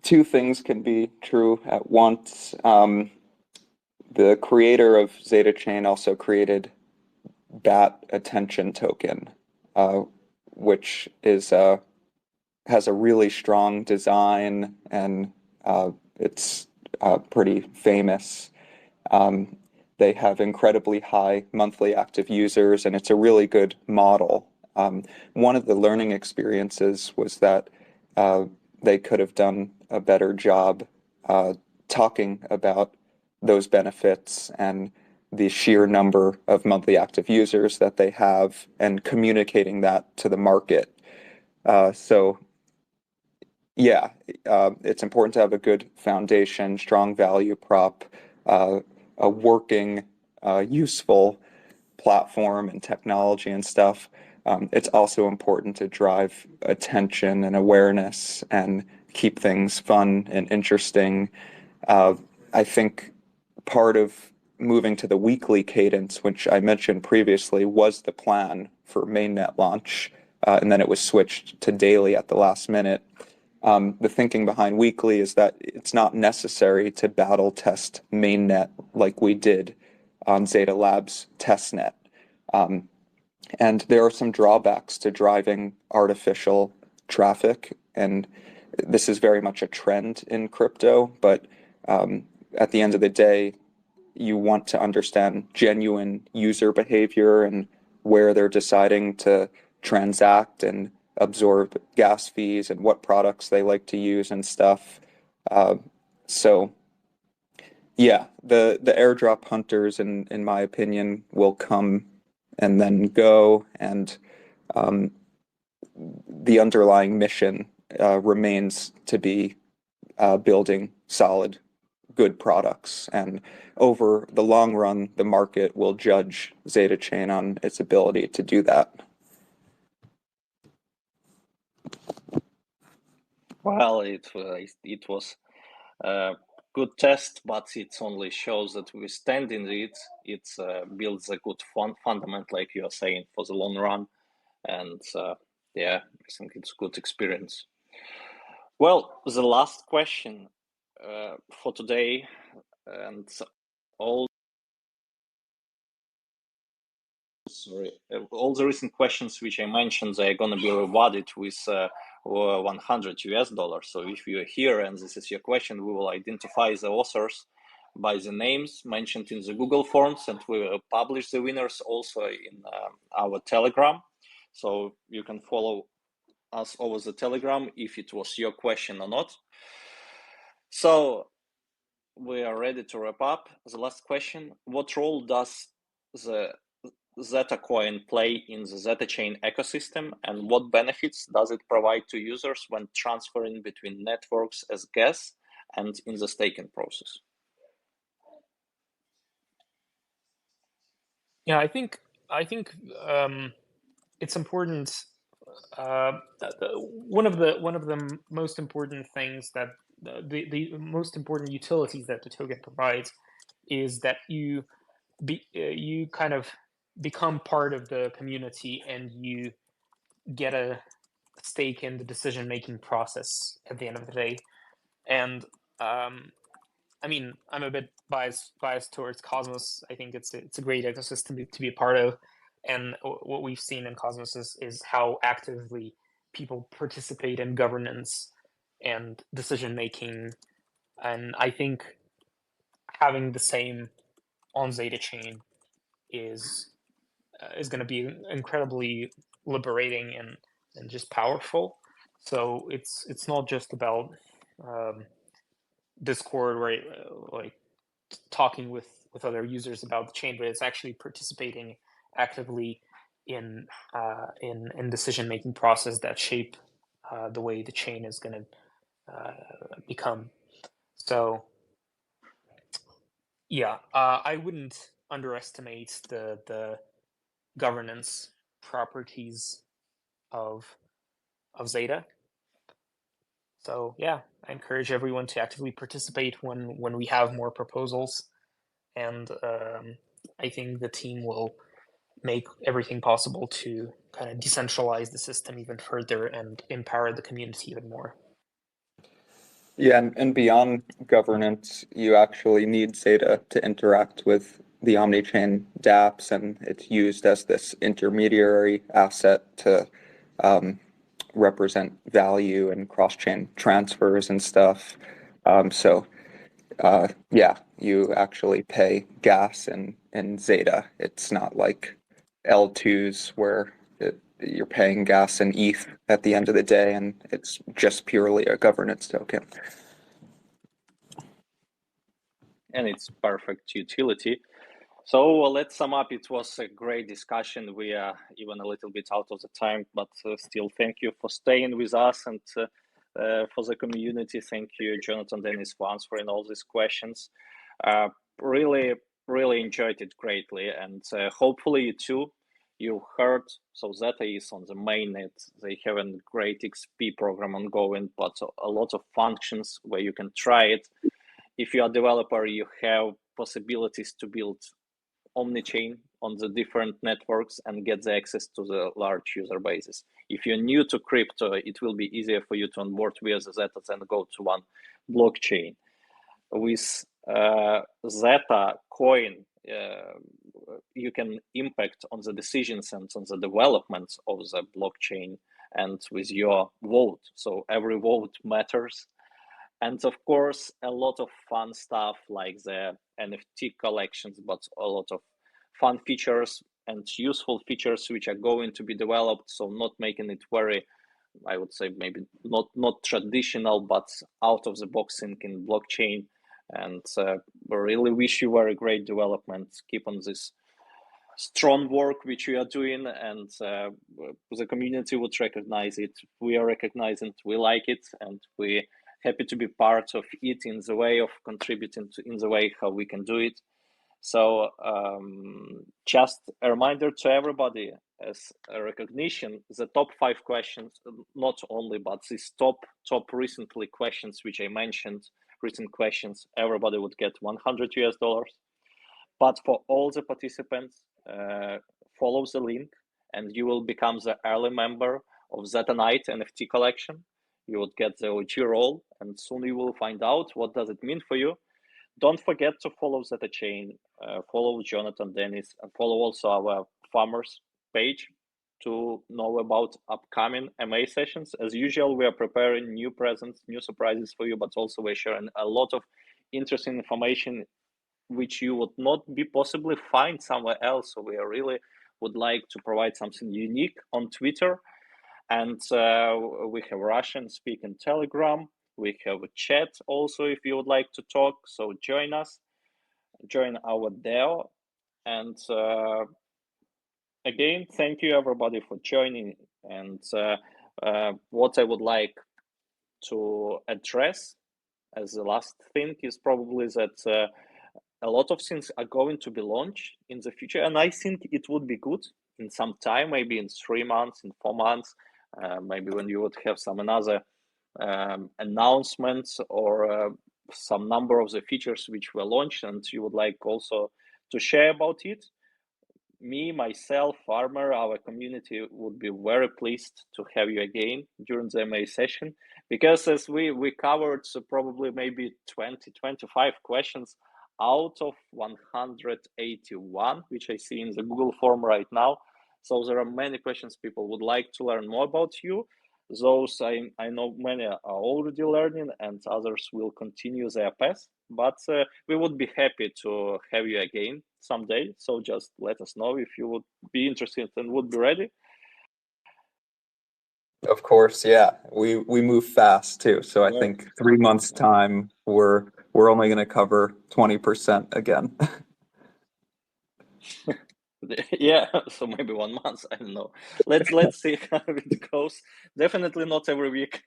Two things can be true at once. The creator of ZetaChain also created BAT attention token, which is has a really strong design, and it's pretty famous. They have incredibly high monthly active users, and it's a really good model. One of the learning experiences was that they could have done a better job talking about those benefits and the sheer number of monthly active users that they have and communicating that to the market. So yeah, it's important to have a good foundation, strong value prop, a working, useful platform and technology and stuff. It's also important to drive attention and awareness and keep things fun and interesting. I think part of moving to the weekly cadence, which I mentioned previously, was the plan for mainnet launch, and then it was switched to daily at the last minute. The thinking behind weekly is that it's not necessary to battle test mainnet like we did on Zeta Labs testnet. And there are some drawbacks to driving artificial traffic, and this is very much a trend in crypto, but at the end of the day, you want to understand genuine user behavior and where they're deciding to transact and absorb gas fees and what products they like to use and stuff. So yeah, the airdrop hunters, in my opinion, will come and then go, and the underlying mission remains to be building solid, good products. And over the long run, the market will judge ZetaChain on its ability to do that. Well, it was a good test, but it only shows that we stand in it. It builds a good fundament, like you are saying, for the long run. And yeah, I think it's a good experience. Well, the last question for today, and all the recent questions which I mentioned, they're going to be rewarded with $100. So if you're here and this is your question, we will identify the authors by the names mentioned in the Google Forms, and we will publish the winners also in our Telegram. So you can follow us over the Telegram if it was your question or not. So we are ready to wrap up. The last question: what role does the Zeta coin play in the Zeta chain ecosystem, and what benefits does it provide to users when transferring between networks as gas and in the staking process? Yeah, I think it's important. One of the most important things that the most important utilities that the token provides is that you kind of become part of the community and you get a stake in the decision-making process at the end of the day. And I mean, I'm a bit biased towards Cosmos. I think it's a great ecosystem to be a part of, and what we've seen in Cosmos is how actively people participate in governance and decision making. And I think having the same on Zeta chain is going to be incredibly liberating and just powerful. So it's not just about Discord, right? Like talking with other users about the chain, but it's actually participating actively in decision making process that shape the way the chain is going to become. So yeah, I wouldn't underestimate the governance properties of Zeta. So yeah, I encourage everyone to actively participate when we have more proposals, and I think the team will make everything possible to kind of decentralize the system even further and empower the community even more. Yeah, and beyond governance, you actually need Zeta to interact with the Omnichain dApps, and it's used as this intermediary asset to represent value and cross-chain transfers and stuff. Yeah, you actually pay gas in Zeta. It's not like L2s where you're paying gas in ETH at the end of the day, and it's just purely a governance token. And it's perfect utility. So let's sum up. It was a great discussion. We are even a little bit out of the time, but still thank you for staying with us, and for the community. Thank you, Jonathan, Dennis, for answering all these questions. Really enjoyed it greatly, and hopefully you too. You heard, so Zeta is on the mainnet. They have a great XP program ongoing, but a lot of functions where you can try it. If you are a developer, you have possibilities to build omnichain on the different networks and get the access to the large user bases. If you're new to crypto, it will be easier for you to onboard via the Zeta than go to one blockchain. With Zeta coin, you can impact on the decisions and on the development of the blockchain and with your vote. So every vote matters. And of course, a lot of fun stuff like the NFT collections, but a lot of fun features and useful features which are going to be developed. So not making it very, I would say maybe not traditional, but out of the box thinking blockchain. And we really wish you very great development. Keep on this strong work which we are doing, and the community would recognize it. We are recognizing, we like it, and we happy to be part of it in the way of contributing to in the way how we can do it. So just a reminder to everybody, as a recognition, the top 5 questions, not only, but these top recently questions which I mentioned, recent questions, everybody would get $100. But for all the participants, follow the link and you will become the early member of Zeta Night NFT collection. You would get the OG role, and soon you will find out what does it mean for you. Don't forget to follow Zeta Chain, follow Jonathan, Dennis, and follow also our farmers page to know about upcoming MA sessions. As usual, we are preparing new presents, new surprises for you, but also we're sharing a lot of interesting information which you would not be possibly find somewhere else. So we really would like to provide something unique on Twitter. And we have Russian speaking Telegram. We have a chat also if you would like to talk. So join us, join our DAO. And again, thank you everybody for joining. And what I would like to address as the last thing is probably that a lot of things are going to be launched in the future, and I think it would be good in some time, maybe in 3 months, in 4 months, maybe when you would have some another announcements or some number of the features which were launched, and you would like also to share about it. Me, myself, Farmer, our community would be very pleased to have you again during the MA session, because as we covered probably maybe 20, 25 questions out of 181, which I see in the Google form right now. So there are many questions people would like to learn more about you. Those I know many are already learning and others will continue their path, but we would be happy to have you again someday. So just let us know if you would be interested and would be ready. Of course, yeah. We move fast too. So I think 3 months time we're only going to cover 20% again. Yeah, so maybe 1 month, I don't know. Let's see how it goes. Definitely not every week.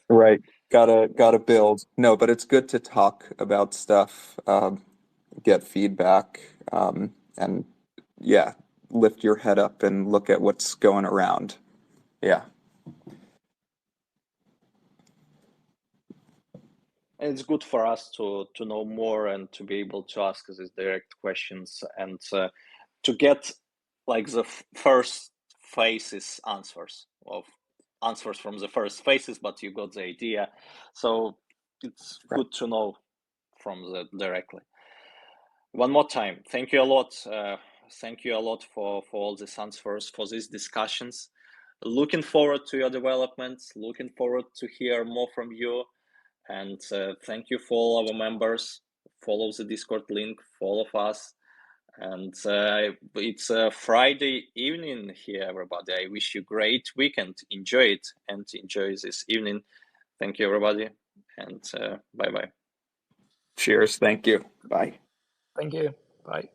Right. Gotta build. No, but it's good to talk about stuff, get feedback, and yeah, lift your head up and look at what's going around. Yeah. And it's good for us to know more and to be able to ask these direct questions and to get like the first phases answers from the first phases, but you got the idea. So it's good to know from the directly. One more time, thank you a lot. Thank you a lot for all these answers, for these discussions. Looking forward to your developments, looking forward to hear more from you. And thank you for all our members. Follow the Discord link, follow us. And it's a Friday evening here, everybody. I wish you a great weekend. Enjoy it and enjoy this evening. Thank you, everybody. And bye-bye. Cheers. Thank you. Bye. Thank you. Bye.